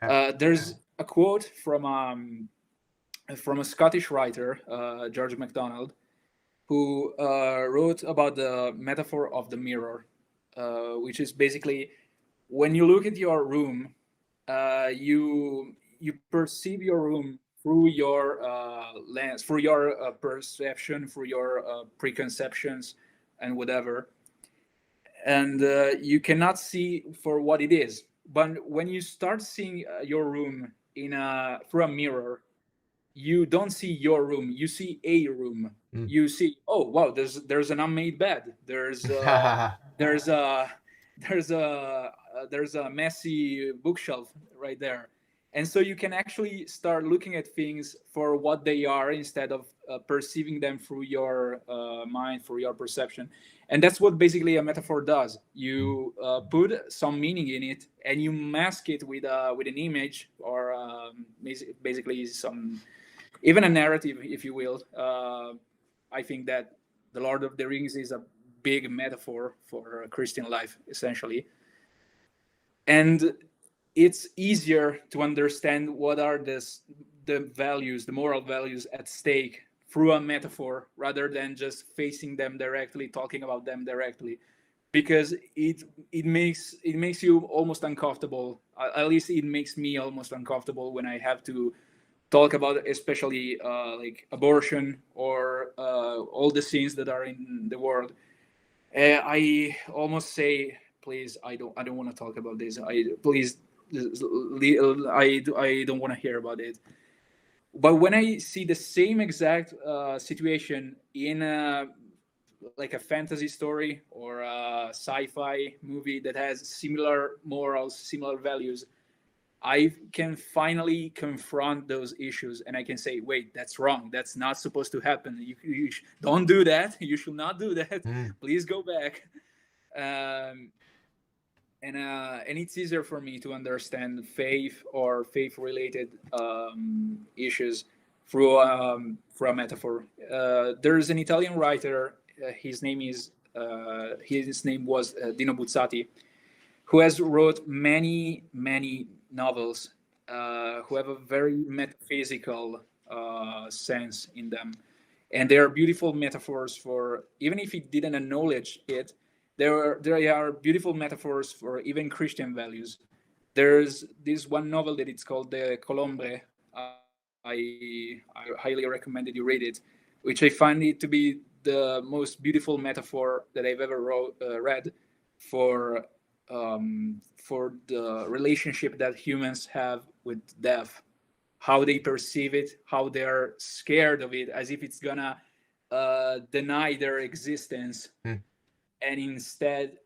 Speaker 2: There's a quote from a Scottish writer, George MacDonald, who wrote about the metaphor of the mirror, which is basically when you look at your room, you perceive your room through your lens, through your perception, through your preconceptions, and whatever, and you cannot see for what it is. But when you start seeing your room in a through a mirror, you don't see your room, you see a room.
Speaker 1: Mm.
Speaker 2: You see, oh wow, there's an unmade bed, there's a there's a messy bookshelf right there. And so you can actually start looking at things for what they are instead of perceiving them through your mind, through your perception. And that's what basically a metaphor does. You put some meaning in it and you mask it with an image, or basically some, even a narrative, if you will. I think that the Lord of the Rings is a big metaphor for Christian life, essentially. And it's easier to understand what are the values, the moral values at stake through a metaphor rather than just facing them directly, talking about them directly, because it makes you almost uncomfortable. At least it makes me almost uncomfortable when I have to talk about, especially like abortion or all the sins that are in the world. I almost say, please, I don't want to talk about this. Please, I don't want to hear about it. But when I see the same exact situation in like a fantasy story or a sci-fi movie that has similar morals, similar values, I can finally confront those issues, and I can say, wait, that's wrong. That's not supposed to happen. Don't do that. You should not do that.
Speaker 1: Mm.
Speaker 2: Please go back. Um, and it's easier for me to understand faith or faith related issues through a metaphor. There's an Italian writer. His name was Dino Buzzati, who has wrote many novels, who have a very metaphysical sense in them, and they are beautiful metaphors for, even if he didn't acknowledge it, there are beautiful metaphors for even Christian values. There's this one novel that it's called the Colombre. I highly recommend that you read it, which I find it to be the most beautiful metaphor that I've ever read for the relationship that humans have with death, how they perceive it, how they're scared of it, as if it's gonna deny their existence,
Speaker 1: Mm.
Speaker 2: and instead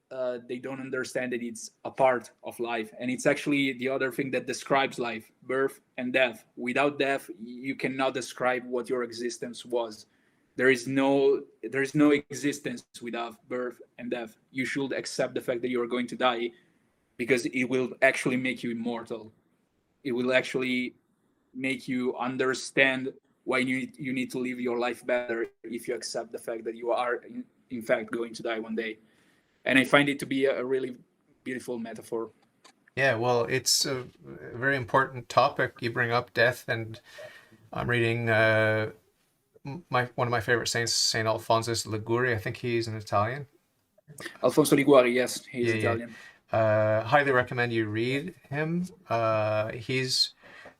Speaker 2: they don't understand that it's a part of life, and it's actually the other thing that describes life: birth and death. Without death, you cannot describe what your existence was. There is no existence without birth and death. You should accept the fact that you are going to die, because it will actually make you immortal. It will actually make you understand why you need to live your life better if you accept the fact that you are in fact going to die one day. And I find it to be a really beautiful metaphor.
Speaker 1: Yeah, well, it's a very important topic you bring up, death, and I'm reading one of my favorite saints, Saint Alphonsus Liguori. I think he's an Italian.
Speaker 2: Alfonso Liguori, yes, he is
Speaker 1: Yeah, yeah.
Speaker 2: Italian.
Speaker 1: Highly recommend you read him. He's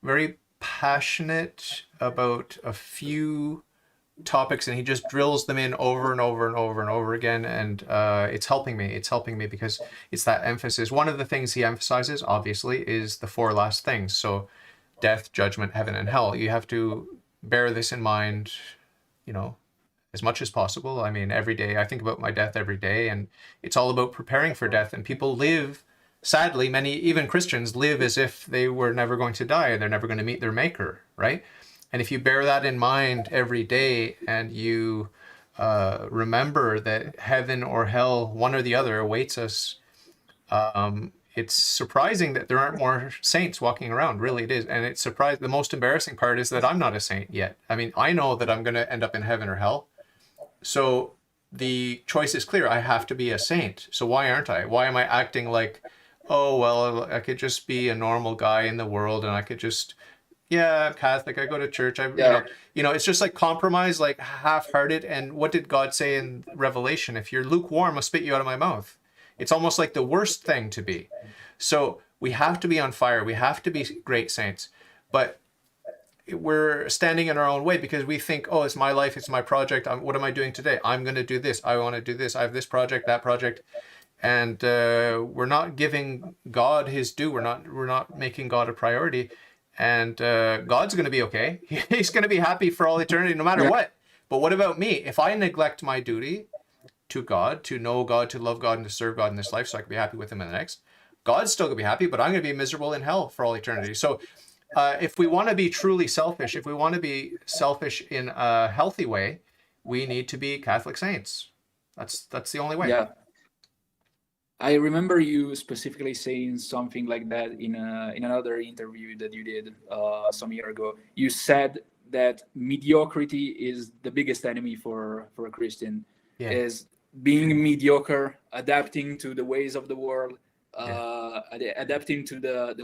Speaker 1: very passionate about a few topics, and he just drills them in over and over and over and over again, and it's helping me. It's helping me because it's that emphasis. One of the things he emphasizes, obviously, is the four last things. So death, judgment, heaven, and hell. You have to bear this in mind, you know, as much as possible. I mean, every day I think about my death every day, and it's all about preparing for death. And people live, sadly, many, even Christians, live as if they were never going to die. They're never going to meet their maker, right? And if you bear that in mind every day, and you remember that heaven or hell, one or the other, awaits us, it's surprising that there aren't more saints walking around. Really, it is. And it's surprising. The most embarrassing part is that I'm not a saint yet. I mean, I know that I'm going to end up in heaven or hell. So the choice is clear. I have to be a saint. So why aren't I? Why am I acting like, oh, well, I could just be a normal guy in the world, and I could just, yeah, I'm Catholic, I go to church. It's just like compromise, like half-hearted. And what did God say in Revelation? If you're lukewarm, I'll spit you out of my mouth. It's almost like the worst thing to be. So We have to be on fire. We have to be great saints. But we're standing in our own way because we think, oh, it's my life, it's my project. What am I doing today? I'm going to do this. I want to do this. I have this project, that project, and we're not giving God his due. We're not making God a priority, and God's going to be okay. He's going to be happy for all eternity, no matter what. But what about me? If I neglect my duty to God, to know God, to love God, and to serve God in this life, so I can be happy with Him in the next, God's still going to be happy, but I'm going to be miserable in hell for all eternity. So if we want to be truly selfish, if we want to be selfish in a healthy way, we need to be Catholic saints. That's the only way.
Speaker 2: Yeah. I remember you specifically saying something like that in another interview that you did some year ago. You said that mediocrity is the biggest enemy for a Christian.
Speaker 1: Yeah.
Speaker 2: Is being mediocre, adapting to the ways of the world, adapting to the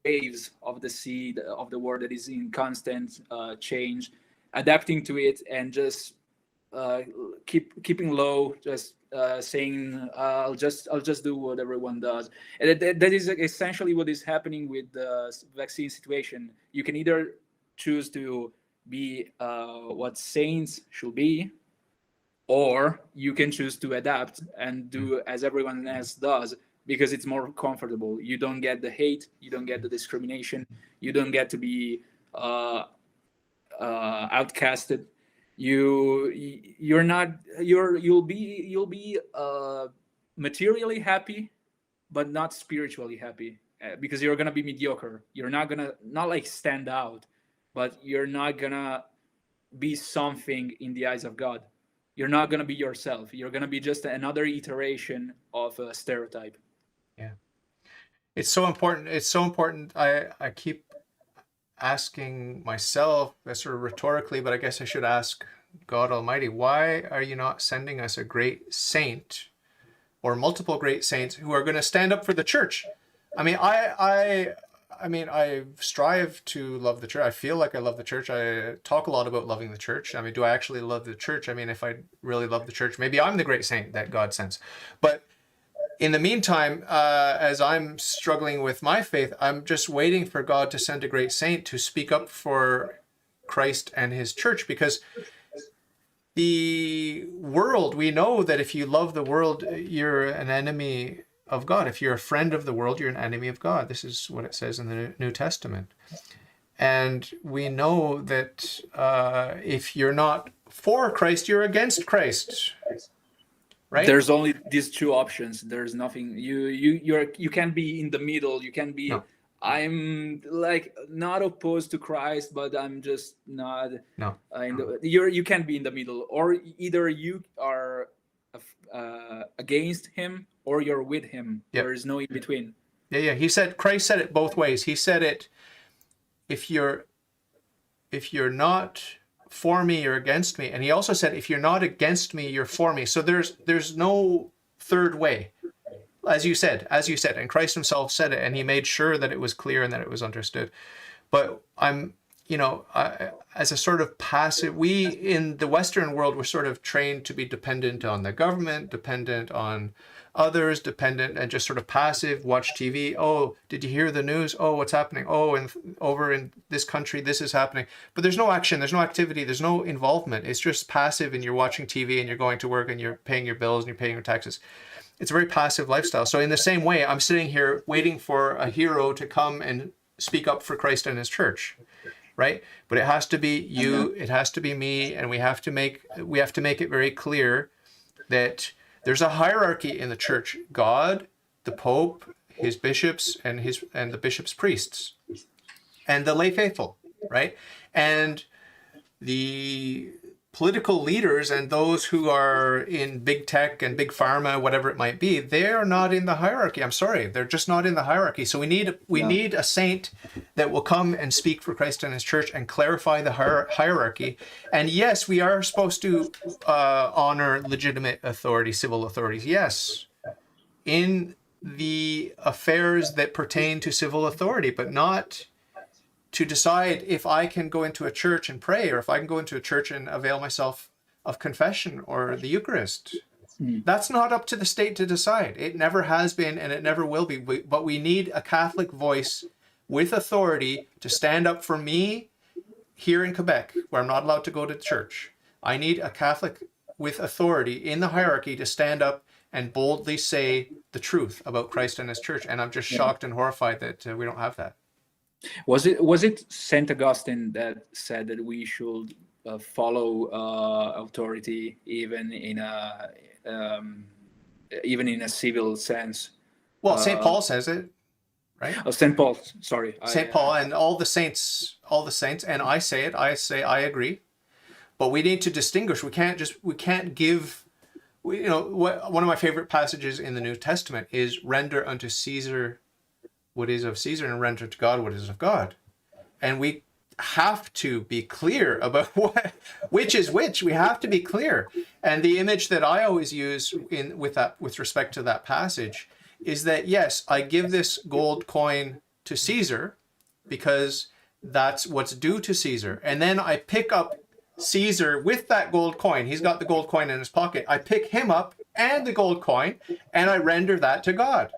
Speaker 2: waves of the sea of the world that is in constant change, adapting to it, and just keeping low, just saying I'll just do what everyone does. And that is essentially what is happening with the vaccine situation. You can either choose to be what saints should be, or you can choose to adapt and do as everyone else does, because it's more comfortable. You don't get the hate, you don't get the discrimination, you don't get to be outcasted. You'll be materially happy, but not spiritually happy, because you're gonna be mediocre. You're not like stand out, but you're not gonna be something in the eyes of God. You're not gonna be yourself. You're gonna be just another iteration of a stereotype.
Speaker 1: Yeah, it's so important. It's so important. I keep asking myself, sort of rhetorically, but I guess I should ask God Almighty, why are you not sending us a great saint or multiple great saints who are going to stand up for the church? I mean, I strive to love the church. I feel like I love the church. I talk a lot about loving the church. I mean, do I actually love the church? I mean, if I really love the church, maybe I'm the great saint that God sends. But in the meantime, as I'm struggling with my faith, I'm just waiting for God to send a great saint to speak up for Christ and his church, because the world, we know that if you love the world, you're an enemy of God. If you're a friend of the world, you're an enemy of God. This is what it says in the New Testament. And we know that if you're not for Christ, you're against Christ. Right?
Speaker 2: There's only these two options. There's nothing. You can't be in the middle. You can be. No. I'm like not opposed to Christ, but I'm just not.
Speaker 1: No.
Speaker 2: You can't be in the middle. Or either you are against him, or you're with him. Yep. There is no in between.
Speaker 1: Yeah. Christ said it both ways. He said it. If you're not for me, you're against me. And he also said, if you're not against me, you're for me. So there's no third way, as you said, and Christ himself said it, and he made sure that it was clear and that it was understood. But as a sort of passive, we in the Western world, we're sort of trained to be dependent on the government, dependent on others, dependent and just sort of passive, watch TV. Oh, did you hear the news? Oh, what's happening? Oh, and over in this country, this is happening. But there's no action, there's no activity, there's no involvement. It's just passive, and you're watching TV and you're going to work and you're paying your bills and you're paying your taxes. It's a very passive lifestyle. So in the same way, I'm sitting here waiting for a hero to come and speak up for Christ and his church, right? But it has to be you, it has to be me, and we have to make it very clear that there's a hierarchy in the church: God, the Pope, his bishops, and the bishops' priests, and the lay faithful, right? And the political leaders and those who are in big tech and big pharma, whatever it might be, they are not in the hierarchy. I'm sorry, they're just not in the hierarchy. So we need a saint that will come and speak for Christ and his church and clarify the hierarchy. And yes, we are supposed to honor legitimate authority, civil authorities. Yes, in the affairs that pertain to civil authority, but not to decide if I can go into a church and pray, or if I can go into a church and avail myself of confession or the Eucharist. That's not up to the state to decide. It never has been, and it never will be. But we need a Catholic voice with authority to stand up for me here in Quebec, where I'm not allowed to go to church. I need a Catholic with authority in the hierarchy to stand up and boldly say the truth about Christ and his church. And I'm just shocked and horrified that we don't have that.
Speaker 2: Was it Saint Augustine that said that we should follow authority even in a civil sense?
Speaker 1: Well, St. Paul says it, right?
Speaker 2: Oh, Saint Paul. Sorry,
Speaker 1: St. Paul and all the saints, and I say it. I agree, but we need to distinguish. We can't give. One of my favorite passages in the New Testament is render unto Caesar what is of Caesar and render to God what is of God. And we have to be clear about which is which. We have to be clear. And the image that I always use with respect to that passage is that, yes, I give this gold coin to Caesar because that's what's due to Caesar. And then I pick up Caesar with that gold coin. He's got the gold coin in his pocket. I pick him up and the gold coin and I render that to God.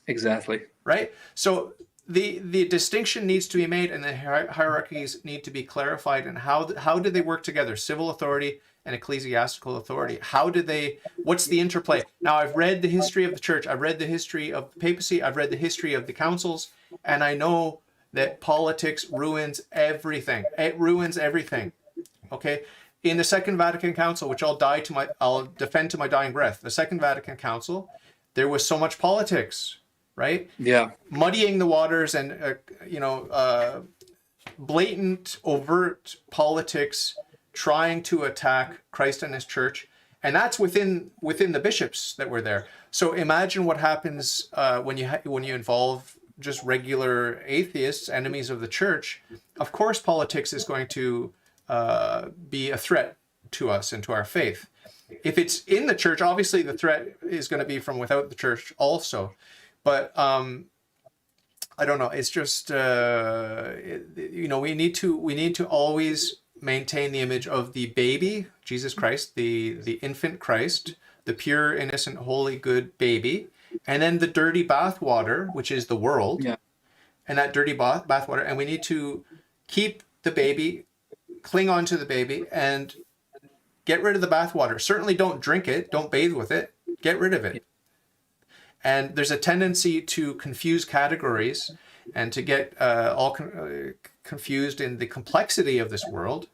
Speaker 2: Exactly.
Speaker 1: Right? So the distinction needs to be made, and the hierarchies need to be clarified. And how do they work together? Civil authority and ecclesiastical authority. What's the interplay? Now, I've read the history of the church. I've read the history of the papacy. I've read the history of the councils. And I know that politics ruins everything. It ruins everything. Okay? In the Second Vatican Council, which I'll defend to my dying breath, the Second Vatican Council, there was so much politics. Right?
Speaker 2: Yeah.
Speaker 1: Muddying the waters and, blatant, overt politics trying to attack Christ and his church. And that's within the bishops that were there. So imagine what happens when you involve just regular atheists, enemies of the church. Of course, politics is going to be a threat to us and to our faith. If it's in the church, obviously the threat is going to be from without the church also. But I don't know. It's just we need to always maintain the image of the baby, Jesus Christ, the infant Christ, the pure, innocent, holy, good baby, and then the dirty bathwater, which is the world, and that dirty bathwater. And we need to keep the baby, cling on to the baby, and get rid of the bathwater. Certainly, don't drink it. Don't bathe with it. Get rid of it. And there's a tendency to confuse categories and to get confused in the complexity of this world.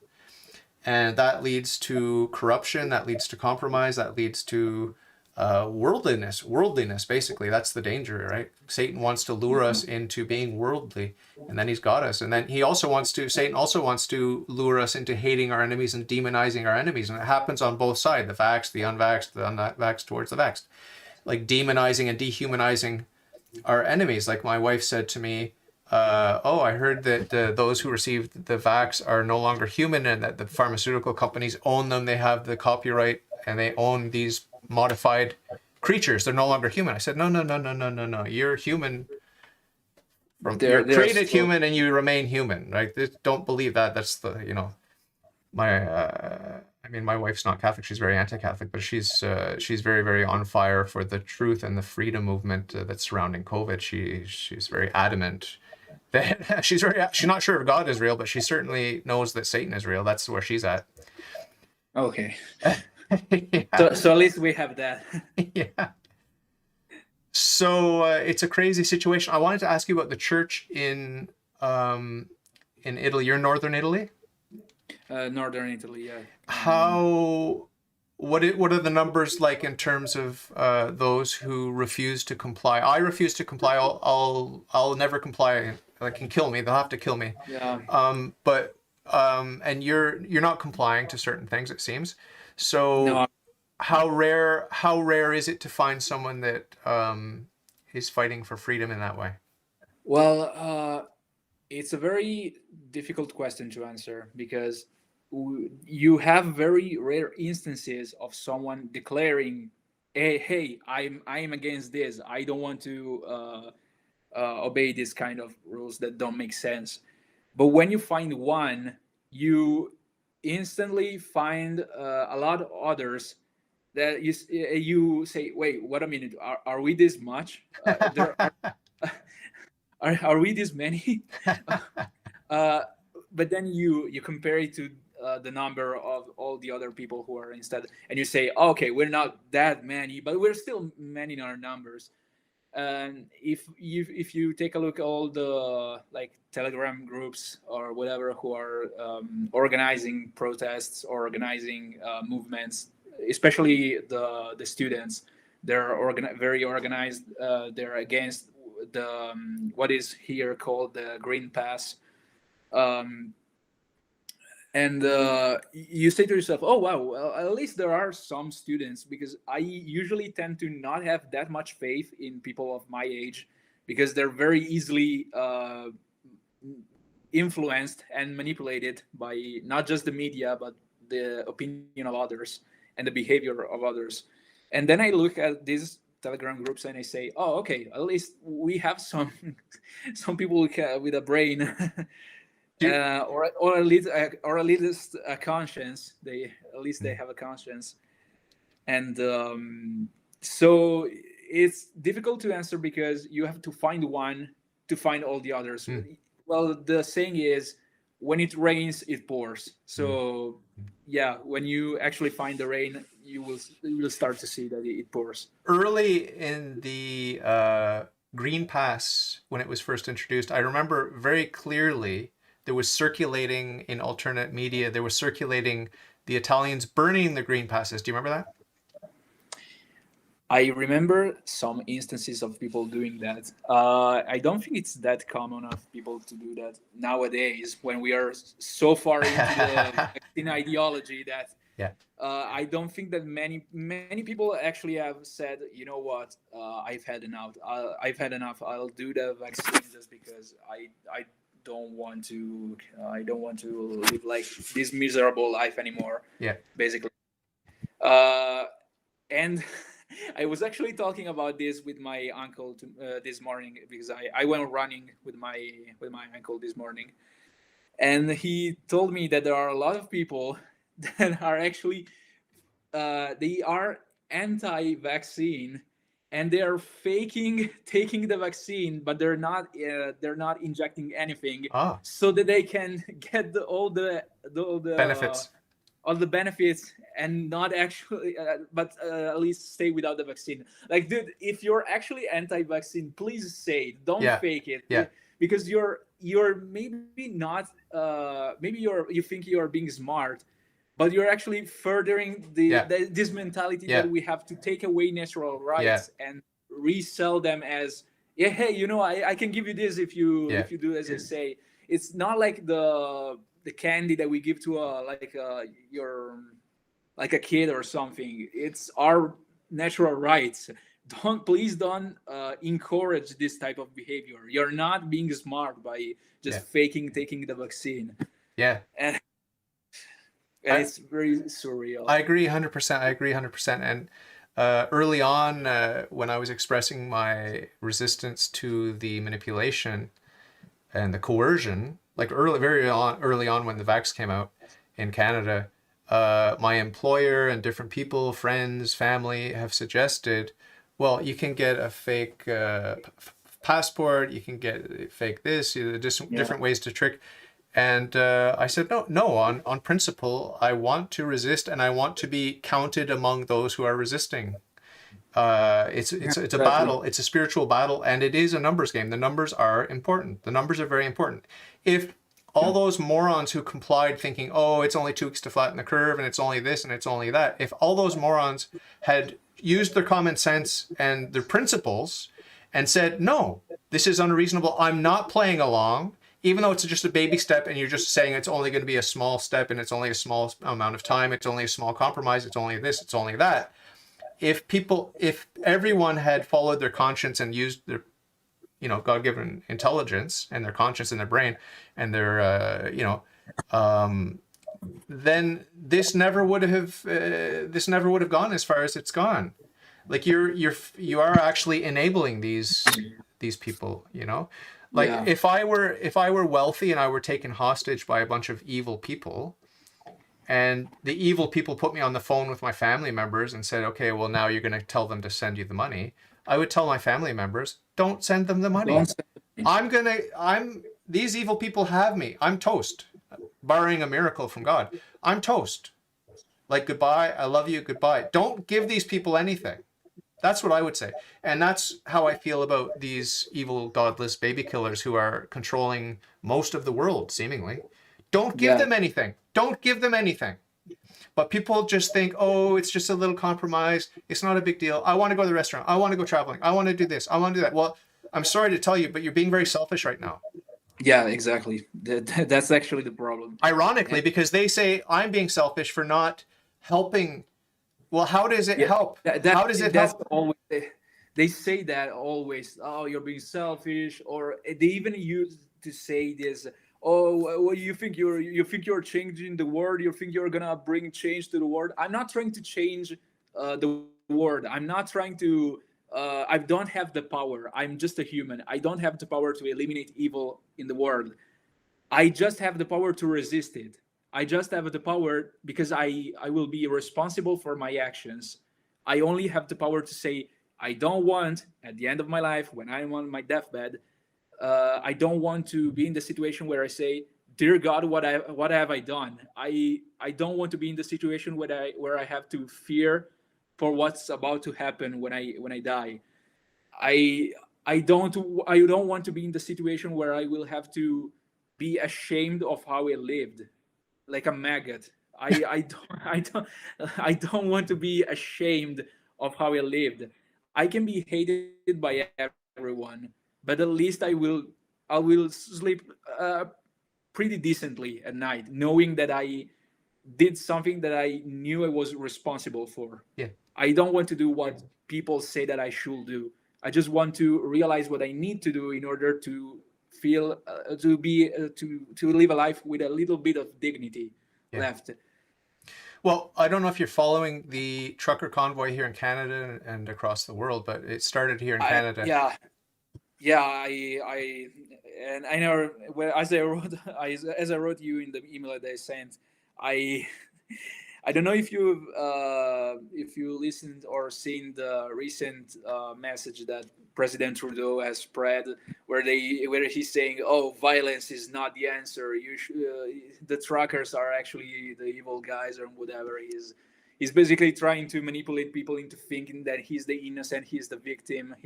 Speaker 1: And that leads to corruption, that leads to compromise, that leads to worldliness, basically. That's the danger, right? Satan wants to lure us into being worldly, and then he's got us. And then Satan also wants to lure us into hating our enemies and demonizing our enemies. And it happens on both sides, the vaxxed, the unvaxxed towards the vaxxed. Like demonizing and dehumanizing our enemies. Like my wife said to me, I heard that those who received the vax are no longer human and that the pharmaceutical companies own them. They have the copyright and they own these modified creatures. They're no longer human. I said, no. You're human. You're created human and you remain human, right? Don't believe that. That's my wife's not Catholic. She's very anti-Catholic, but she's very, very on fire for the truth and the freedom movement that's surrounding COVID. She's very adamant that she's not sure if God is real, but she certainly knows that Satan is real. That's where she's at.
Speaker 2: Okay. Yeah. So at least we have that.
Speaker 1: Yeah. So it's a crazy situation. I wanted to ask you about the church in Italy. You're in northern Italy?
Speaker 2: Northern Italy, yeah.
Speaker 1: What are the numbers like in terms of those who refuse to comply? I refuse to comply. I'll never comply. They can kill me. They'll have to kill me.
Speaker 2: Yeah.
Speaker 1: And you're not complying to certain things, it seems. So
Speaker 2: No.
Speaker 1: how rare is it to find someone that is fighting for freedom in that way?
Speaker 2: Well, it's a very difficult question to answer because you have very rare instances of someone declaring, hey, I'm against this. I don't want to obey this kind of rules that don't make sense. But when you find one, you instantly find a lot of others that you say, wait, what a minute, are we this much? There are we this many? uh, but then you compare it to the number of all the other people who are instead, and you say, oh, okay, we're not that many, but we're still many in our numbers. And if you take a look at all the like Telegram groups or whatever who are organizing protests or organizing movements, especially the students, they're very organized. They're against the what is here called the Green Pass. Um, and you say to yourself, oh wow, well, at least there are some students, because I usually tend to not have that much faith in people of my age, because they're very easily influenced and manipulated by not just the media but the opinion of others and the behavior of others. And then I look at these Telegram groups and I say, oh, okay, at least we have some some people with a brain. Or at least a conscience. They at least they have a conscience, and so it's difficult to answer because you have to find one to find all the others. Well, the saying is, when it rains, it pours. So yeah, when you actually find the rain, you will start to see that it pours.
Speaker 1: Early in the Green Pass, when it was first introduced, I remember very clearly there was circulating in alternate media, there was circulating the Italians burning the green passes. Do you remember that?
Speaker 2: I remember some instances of people doing that. I don't think it's that common of people to do that nowadays, when we are so far into the vaccine ideology that
Speaker 1: Yeah.
Speaker 2: I don't think that many people actually have said, you know what, I've had enough. I've had enough. I'll do the vaccine just because I don't want to live like this miserable life anymore.
Speaker 1: Yeah.
Speaker 2: Basically, and I was actually talking about this with my uncle this morning, because I went running with my uncle this morning, and he told me that there are a lot of people that are actually they are anti-vaccine, and they are faking taking the vaccine, but they're not injecting anything, so that they can get all the
Speaker 1: benefits.
Speaker 2: All the benefits, and not actually but at least stay without the vaccine. Like, dude, if you're actually anti-vaccine, please say it. Don't fake it. Because you're maybe not maybe you think you're being smart, but you're actually furthering this mentality that we have to take away natural rights and resell them as, yeah, hey, I can give you this if you do as I say. It's not like the candy that we give to like a kid or something. It's our natural rights. Please don't encourage this type of behavior. You're not being smart by just faking taking the vaccine. And it's very surreal.
Speaker 1: I agree 100%. I agree 100%. And early on, when I was expressing my resistance to the manipulation and the coercion, like very early on when the vax came out in Canada, my employer and different people, friends, family, have suggested, well, you can get a fake passport, you can get fake this, different ways to trick. And I said, no, on principle, I want to resist, and I want to be counted among those who are resisting. It's a battle. It's a spiritual battle, and it is a numbers game. The numbers are important. The numbers are very important. If all those morons who complied thinking, oh, it's only 2 weeks to flatten the curve, and it's only this, and it's only that, if all those morons had used their common sense and their principles and said, no, this is unreasonable, I'm not playing along, even though it's just a baby step and you're just saying it's only going to be a small step and it's only a small amount of time, it's only a small compromise, it's only this, it's only that. If everyone had followed their conscience and used their, God-given intelligence and their conscience and their brain and their, then this never would have gone as far as it's gone. Like you are actually enabling these people, if I were wealthy and I were taken hostage by a bunch of evil people, and the evil people put me on the phone with my family members and said, okay, well, now you're going to tell them to send you the money. I would tell my family members, don't send them the money.
Speaker 2: Don't say
Speaker 1: These evil people have me. I'm toast, barring a miracle from God. I'm toast. Like, goodbye. I love you. Goodbye. Don't give these people anything. That's what I would say. And that's how I feel about these evil, godless baby killers who are controlling most of the world, seemingly. Don't give them anything. Don't give them anything. But people just think, oh, it's just a little compromise. It's not a big deal. I want to go to the restaurant. I want to go traveling. I want to do this. I want to do that. Well, I'm sorry to tell you, but you're being very selfish right now.
Speaker 2: Yeah, exactly. That's actually the problem.
Speaker 1: Ironically, because they say I'm being selfish for not helping. Well, how does it help? How does it help?
Speaker 2: Always, they say that always. Oh, you're being selfish, or they even use to say this. Oh, well, you think you're changing the world? You think you're gonna bring change to the world? I'm not trying to change the world. I'm not trying to. I don't have the power. I'm just a human. I don't have the power to eliminate evil in the world. I just have the power to resist it. I just have the power because I will be responsible for my actions. I only have the power to say, I don't want, at the end of my life, when I'm on my deathbed, I don't want to be in the situation where I say, dear God, what have I done? I don't want to be in the situation where I have to fear for what's about to happen when I die. I don't want to be in the situation where I will have to be ashamed of how I lived, like a maggot. I don't want to be ashamed of how I lived. I can be hated by everyone, but at least I will sleep pretty decently at night, knowing that I did something that I knew I was responsible for.
Speaker 1: Yeah.
Speaker 2: I don't want to do what people say that I should do. I just want to realize what I need to do in order to feel to live a life with a little bit of dignity left.
Speaker 1: Well, I don't know if you're following the trucker convoy here in Canada and across the world, but it started here in Canada.
Speaker 2: I know. Well, as I wrote you in the email that I sent, I don't know if you listened or seen the recent message that President Trudeau has spread, where he's saying, "Oh, violence is not the answer. The truckers are actually the evil guys or whatever." He's basically trying to manipulate people into thinking that he's the innocent, he's the victim,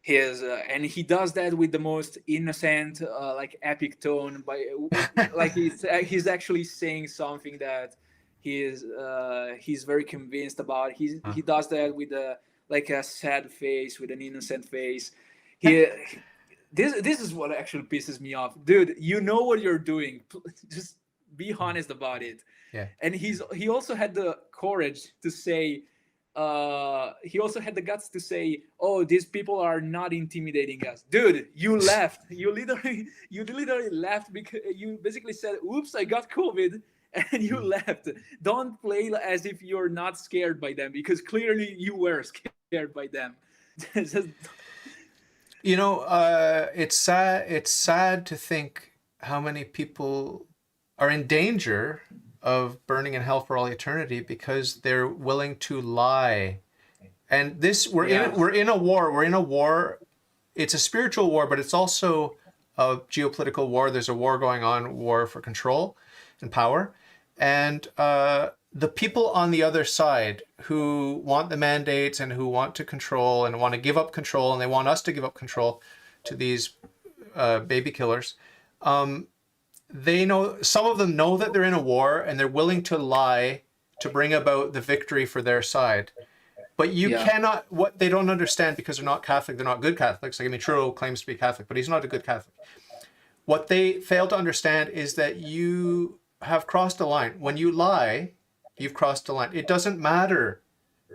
Speaker 2: and he does that with the most innocent, like epic tone. Like he's actually saying something that he's very convinced about. He does that with a sad face, with an innocent face. This is what actually pisses me off, dude. You know what you're doing. Just be honest about it.
Speaker 1: Yeah.
Speaker 2: And he also had the courage to say. He also had the guts to say, "Oh, these people are not intimidating us." Dude, you left. You literally left because you basically said, "Oops, I got COVID," and you left. Don't play as if you're not scared by them, because clearly you were scared by them.
Speaker 1: You know, it's sad. It's sad to think how many people are in danger of burning in hell for all eternity because they're willing to lie. And we're in a war. It's a spiritual war, but it's also a geopolitical war. There's a war going on, war for control and power. And the people on the other side who want the mandates and who want to control and want to give up control, and they want us to give up control to these baby killers, they know, some of them know that they're in a war and they're willing to lie to bring about the victory for their side. But you cannot, what they don't understand, because they're not Catholic, they're not good Catholics. Like, I mean, Trudeau claims to be Catholic, but he's not a good Catholic. What they fail to understand is that you have crossed a line. When you lie, you've crossed a line. It doesn't matter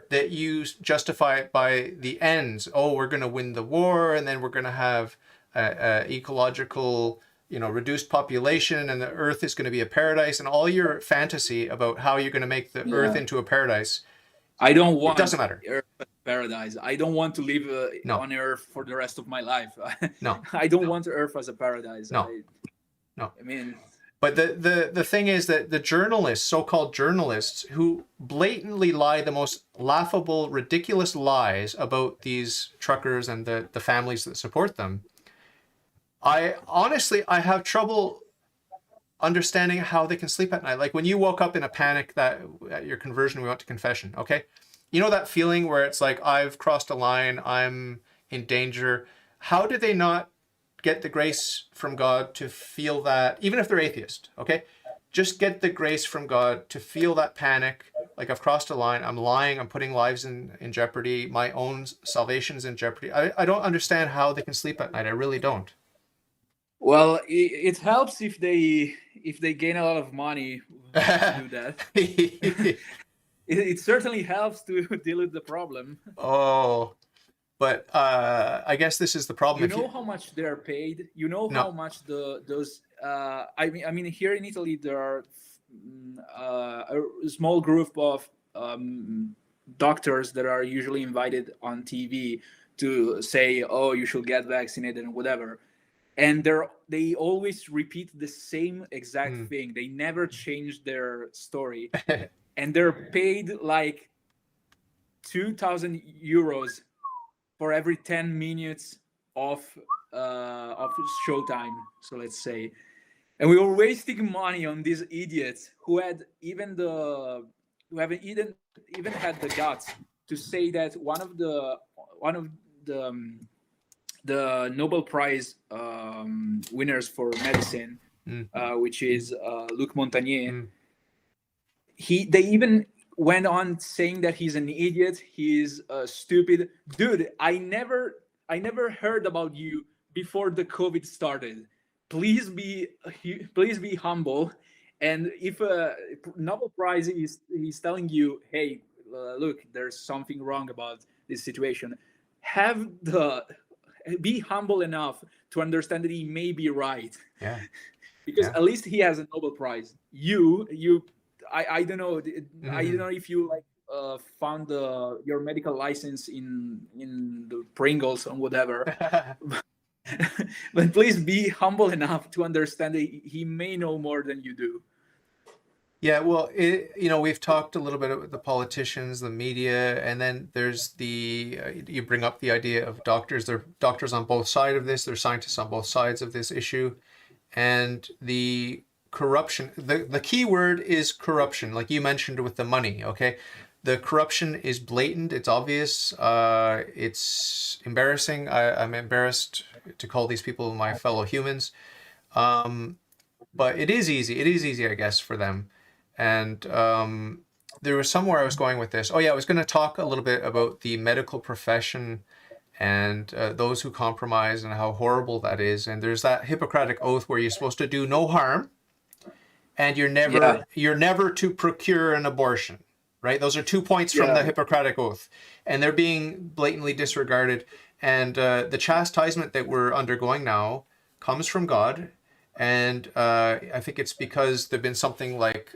Speaker 1: that you justify it by the ends. Oh, we're going to win the war, and then we're going to have ecological, reduced population, and the earth is going to be a paradise, and all your fantasy about how you're going to make the earth into a paradise.
Speaker 2: I don't want.
Speaker 1: It doesn't matter.
Speaker 2: Earth as paradise. I don't want to live on earth for the rest of my life.
Speaker 1: No.
Speaker 2: I don't want earth as a paradise.
Speaker 1: No.
Speaker 2: I mean,
Speaker 1: But the thing is that the journalists, so-called journalists, who blatantly lie the most laughable, ridiculous lies about these truckers and the families that support them, I honestly, I have trouble understanding how they can sleep at night. Like when you woke up in a panic that at your conversion, we went to confession, okay? You know that feeling where it's like, I've crossed a line, I'm in danger. How do they not get the grace from God to feel that, even if they're atheist, okay? Just get the grace from God to feel that panic, like I've crossed a line, I'm lying, I'm putting lives in jeopardy, my own salvation's in jeopardy. I don't understand how they can sleep at night. I really don't.
Speaker 2: Well, it helps if they gain a lot of money to do that. It certainly helps to deal with the problem.
Speaker 1: Oh, but I guess this is the problem.
Speaker 2: You know how much they're paid. You know how much those. I mean, here in Italy there are a small group of doctors that are usually invited on TV to say, "Oh, you should get vaccinated" and whatever. And they always repeat the same exact thing. They never change their story, and they're paid like 2,000 euros for every 10 minutes of showtime. So let's say, and we were wasting money on these idiots who haven't even had the guts to say that one of the Nobel Prize winners for medicine, which is Luc Montagnier, they even went on saying that he's an idiot, he's stupid. Dude, I never heard about you before the COVID started. Please be humble. And if a Nobel Prize is telling you, hey, look, there's something wrong about this situation, be humble enough to understand that he may be right.
Speaker 1: Yeah.
Speaker 2: Because at least he has a Nobel Prize. I don't know. I don't know if you found your medical license in the Pringles or whatever. But please be humble enough to understand that he may know more than you do.
Speaker 1: Yeah, well, we've talked a little bit about the politicians, the media, and then there's you bring up the idea of doctors. There are doctors on both sides of this. There are scientists on both sides of this issue. And the corruption, the key word is corruption, like you mentioned with the money, okay? The corruption is blatant, it's obvious, it's embarrassing. I'm embarrassed to call these people my fellow humans. But it is easy, I guess, for them. And there was somewhere I was going with this. Oh yeah, I was going to talk a little bit about the medical profession and those who compromise and how horrible that is. And there's that Hippocratic oath where you're supposed to do no harm, and you're never to procure an abortion, right? Those are 2 points from the Hippocratic oath, and they're being blatantly disregarded. And the chastisement that we're undergoing now comes from God. And I think it's because there've been something like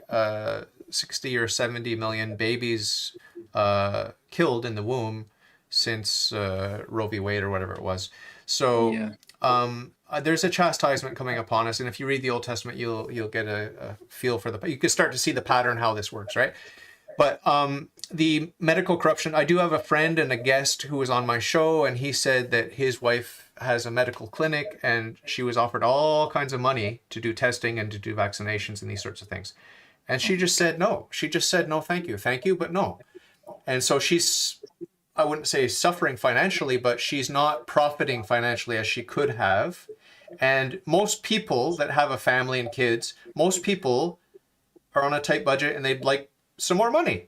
Speaker 1: 60 or 70 million babies killed in the womb since Roe v. Wade or whatever it was. So there's a chastisement coming upon us. And if you read the Old Testament, you'll get a feel for you can start to see the pattern, how this works, right? But the medical corruption, I do have a friend and a guest who was on my show, and he said that his wife has a medical clinic and she was offered all kinds of money to do testing and to do vaccinations and these sorts of things. And she just said no. She just said, no, thank you, but no. And so she's, I wouldn't say suffering financially, but she's not profiting financially as she could have. And most people that have a family and kids, most people are on a tight budget and they'd like some more money,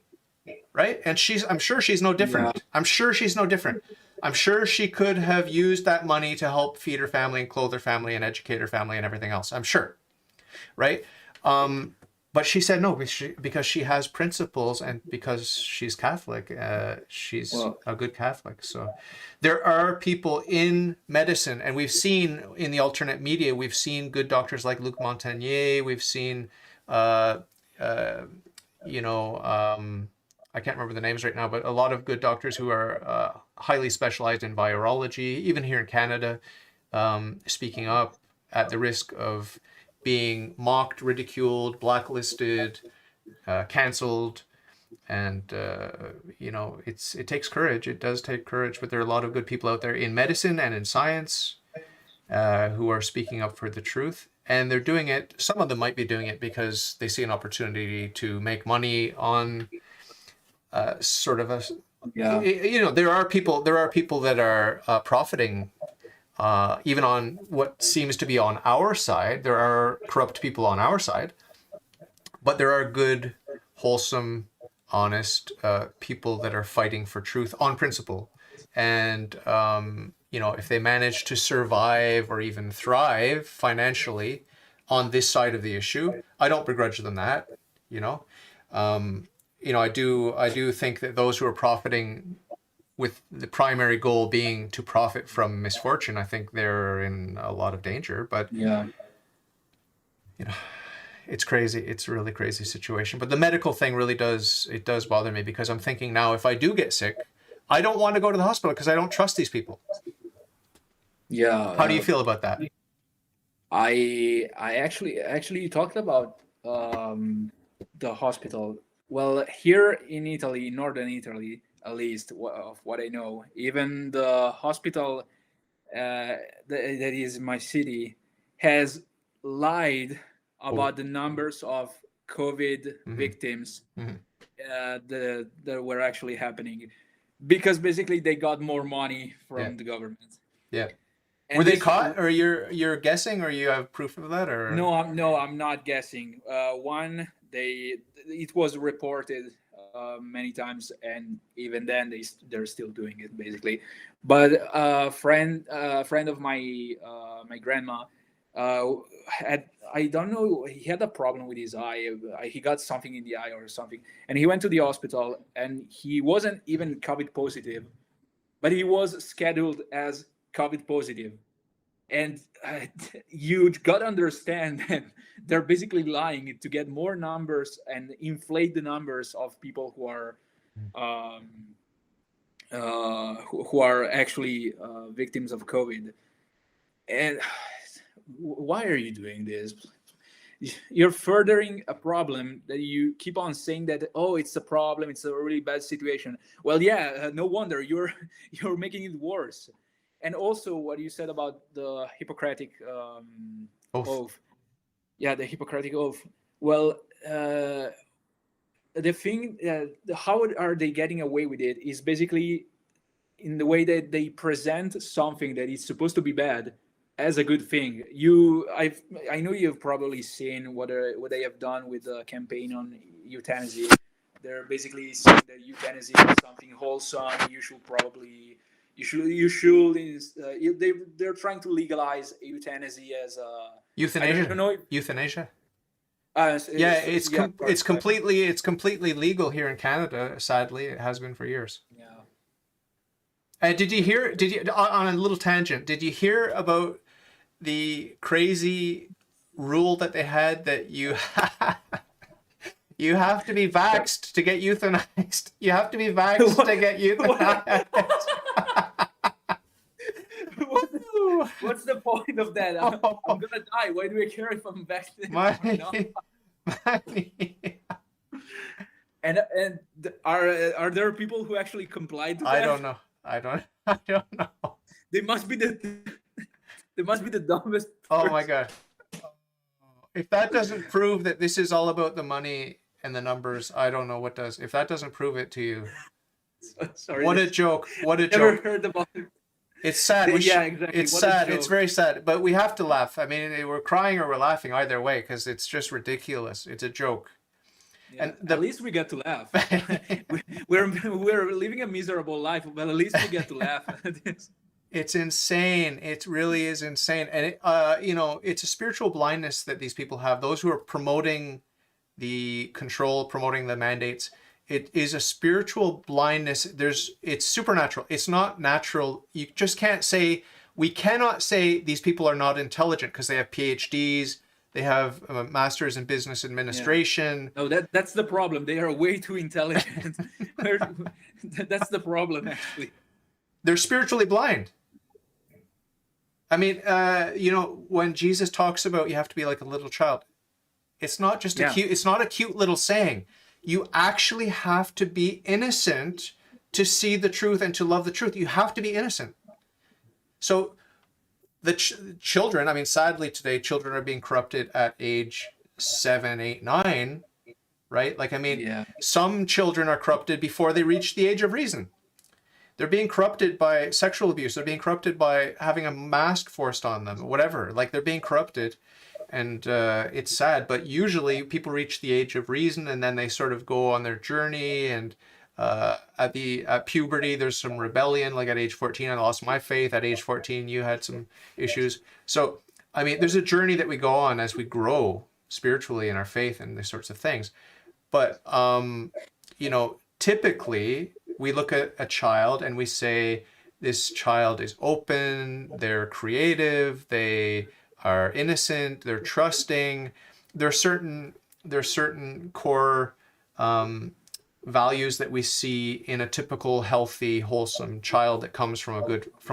Speaker 1: right? And I'm sure she's no different. Yeah. I'm sure she's no different. I'm sure she could have used that money to help feed her family and clothe her family and educate her family and everything else. I'm sure, right? But she said no because she has principles and because she's Catholic. She's a good Catholic. So there are people in medicine, and we've seen in the alternate media, we've seen good doctors like Luc Montagnier. We've seen, I can't remember the names right now, but a lot of good doctors who are highly specialized in virology, even here in Canada, speaking up at the risk of being mocked, ridiculed, blacklisted, canceled. And it takes courage. It does take courage, but there are a lot of good people out there in medicine and in science who are speaking up for the truth, and they're doing it. Some of them might be doing it because they see an opportunity to make money on sort of a there are people that are profiting even on what seems to be on our side. There are corrupt people on our side, but there are good, wholesome, honest people that are fighting for truth on principle. And if they manage to survive or even thrive financially on this side of the issue, I don't begrudge them that. I do think that those who are profiting with the primary goal being to profit from misfortune, I think they're in a lot of danger. But it's crazy. It's a really crazy situation. But the medical thing really does bother me, because I'm thinking now, if I do get sick, I don't want to go to the hospital because I don't trust these people.
Speaker 2: Yeah.
Speaker 1: How do you feel about that?
Speaker 2: I actually talked about the hospital. Well, here in Italy, in northern Italy, at least of what I know, even the hospital that is in my city has lied about the numbers of COVID victims that were actually happening, because basically they got more money from the government.
Speaker 1: Yeah.
Speaker 2: And
Speaker 1: were they caught, or you're guessing, or you have proof of that, or
Speaker 2: no? I'm not guessing. It was reported many times, and even then they're still doing it basically. But a friend of my my grandma I don't know, he had a problem with his eye. He got something in the eye or something, and he went to the hospital, and he wasn't even COVID positive, but he was scheduled as COVID positive. And you got to understand that they're basically lying to get more numbers and inflate the numbers of people who are actually victims of COVID. And why are you doing this? You're furthering a problem that you keep on saying that, oh, it's a problem, it's a really bad situation. Well, yeah, no wonder you're making it worse. And also what you said about the Hippocratic oath. Yeah, the Hippocratic oath. Well, the thing, how are they getting away with it is basically in the way that they present something that is supposed to be bad as a good thing. I know you've probably seen what they have done with the campaign on euthanasia. They're basically saying that euthanasia is something wholesome. They're trying to legalize euthanasia as a
Speaker 1: euthanasia.
Speaker 2: I don't know if,
Speaker 1: euthanasia.
Speaker 2: It's
Speaker 1: completely legal here in Canada. Sadly, it has been for years.
Speaker 2: Yeah.
Speaker 1: Did you hear? On a little tangent? Did you hear about the crazy rule that they had that you have to be vaxxed to get euthanized? You have to be vaxxed to get euthanized.
Speaker 2: What's the point of that? I'm gonna die. Why do I care if I'm vaccinated?
Speaker 1: Money.
Speaker 2: And are there people who actually complied to that?
Speaker 1: I don't know. I don't know.
Speaker 2: They must be the dumbest.
Speaker 1: Oh my god! If that doesn't prove that this is all about the money and the numbers, I don't know what does. If that doesn't prove it to you,
Speaker 2: sorry.
Speaker 1: What a joke! What a
Speaker 2: never
Speaker 1: joke!
Speaker 2: Heard about it.
Speaker 1: It's sad.
Speaker 2: Yeah, exactly.
Speaker 1: It's
Speaker 2: what
Speaker 1: sad. It's very sad. But we have to laugh. I mean, we're crying or we're laughing either way because it's just ridiculous. It's a joke.
Speaker 2: Yeah, and at least we get to laugh. we're living a miserable life, but at least we get to laugh at this.
Speaker 1: It's insane. It really is insane. And it's a spiritual blindness that these people have. Those who are promoting the control, promoting the mandates. It is a spiritual blindness. It's supernatural. It's not natural. You just can't say, we cannot say these people are not intelligent because they have PhDs. They have a master's in business administration.
Speaker 2: Yeah. No, that's the problem. They are way too intelligent. That's the problem, actually.
Speaker 1: They're spiritually blind. I mean, when Jesus talks about you have to be like a little child, it's not just
Speaker 2: Yeah,
Speaker 1: it's not a cute little saying. You actually have to be innocent to see the truth and to love the truth. You have to be innocent. So the children, I mean, sadly today, children are being corrupted at age 7, 8, 9, right? Like, I mean,
Speaker 2: yeah,
Speaker 1: some children are corrupted before they reach the age of reason. They're being corrupted by sexual abuse. They're being corrupted by having a mask forced on them, whatever. Like, they're being corrupted, and it's sad. But usually, people reach the age of reason, and then they sort of go on their journey. And at puberty, there's some rebellion. Like at age 14, I lost my faith. At age 14, you had some issues. So, I mean, there's a journey that we go on as we grow spiritually in our faith and these sorts of things. But typically we look at a child and we say this child is open, they're creative, they are innocent, they're trusting. There's certain core values that we see in a typical healthy, wholesome child that comes from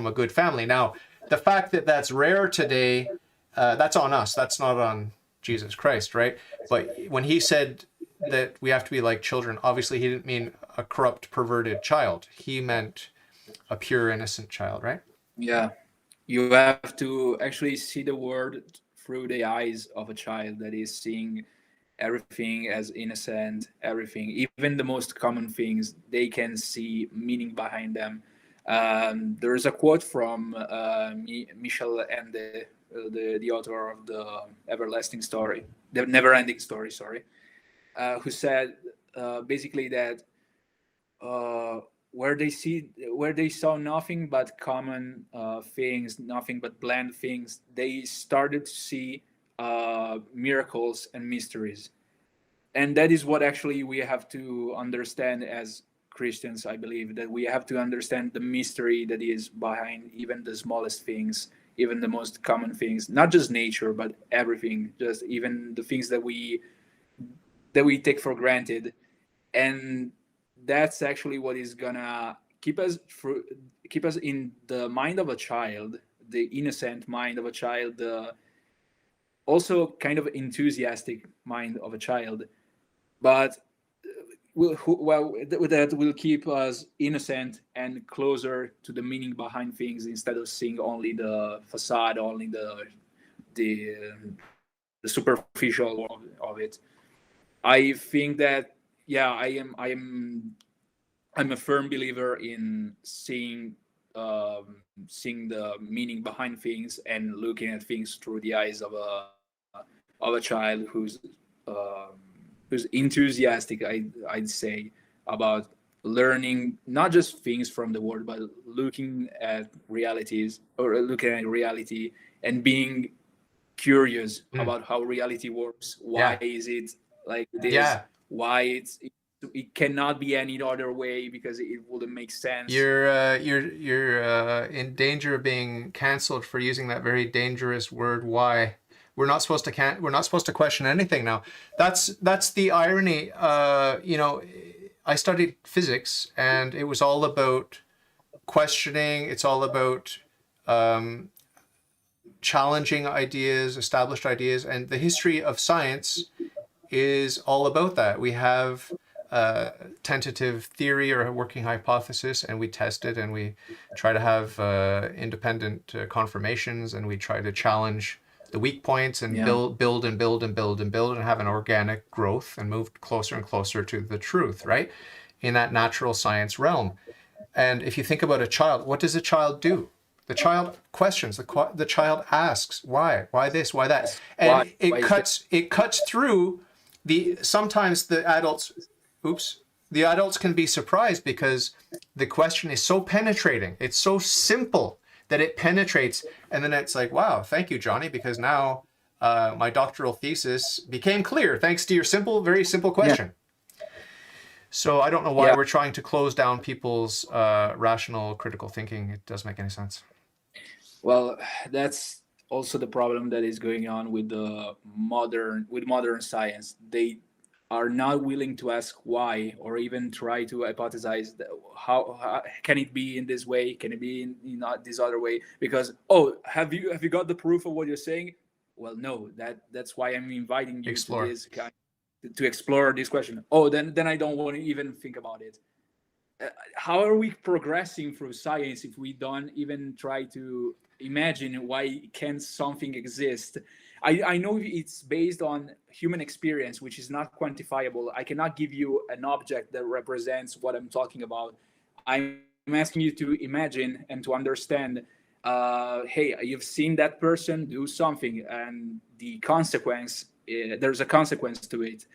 Speaker 1: a good family. Now, the fact that that's rare today, that's on us. That's not on Jesus Christ, right? But when he said that we have to be like children, obviously he didn't mean a corrupt, perverted child. He meant a pure, innocent child, right?
Speaker 2: yeah. You have to actually see the world through the eyes of a child that is seeing everything as innocent, everything, even the most common things, they can see meaning behind them. There is a quote from Michel and the author of the everlasting story, the never-ending story, sorry, who said basically that where they saw nothing but common things, nothing but bland things, they started to see miracles and mysteries. And that is what actually we have to understand as Christians. I believe that we have to understand the mystery that is behind even the smallest things, even the most common things, not just nature but everything, just even the things that we take for granted. And that's actually what is gonna keep us in the mind of a child, the innocent mind of a child, the also kind of enthusiastic mind of a child. But that will keep us innocent and closer to the meaning behind things, instead of seeing only the facade, only the, the superficial of it. I think that, yeah, I'm a firm believer in seeing the meaning behind things and looking at things through the eyes of a child um, who's enthusiastic. I'd say about learning not just things from the world, but looking at realities, or looking at reality and being curious
Speaker 1: Mm.
Speaker 2: about how reality works. Why
Speaker 1: Yeah.
Speaker 2: is it like it is?
Speaker 1: Yeah.
Speaker 2: Why it cannot be any other way, because it wouldn't make sense.
Speaker 1: You're in danger of being canceled for using that very dangerous word. Why? We're not supposed to question anything now. That's the irony. I studied physics, and it was all about questioning. It's all about um, challenging ideas, established ideas, and the history of science is all about that. We have a tentative theory or a working hypothesis, and we test it, and we try to have independent confirmations, and we try to challenge the weak points and
Speaker 2: Yeah,
Speaker 1: build and build and build and build and have an organic growth and move closer and closer to the truth, right? In that natural science realm. And if you think about a child, what does a child do? The child questions. The child asks, why this, why that, and
Speaker 2: why is that?
Speaker 1: it cuts through the. Sometimes the adults can be surprised because the question is so penetrating. It's so simple that it penetrates, and then it's like, wow, thank you, Johnny, because now my doctoral thesis became clear thanks to your very simple
Speaker 2: Yeah,
Speaker 1: question. So I don't know why
Speaker 2: yeah.
Speaker 1: we're trying to close down people's rational, critical thinking. It doesn't make any sense.
Speaker 2: Well, that's also the problem that is going on with modern science. are not willing to ask why, or even try to hypothesize how can it be in this way, can it be in not this other way, because, oh, have you got the proof of what you're saying? Well, no, that's why I'm inviting you to
Speaker 1: Explore.
Speaker 2: this kind, to explore this question. Oh, then I don't want to even think about it. How are we progressing through science if we don't even try to imagine why can something exist? I know it's based on human experience, which is not quantifiable. I cannot give you an object that represents what I'm talking about. I'm asking you to imagine and to understand. Hey, you've seen that person do something, and the consequence. There's a consequence to it.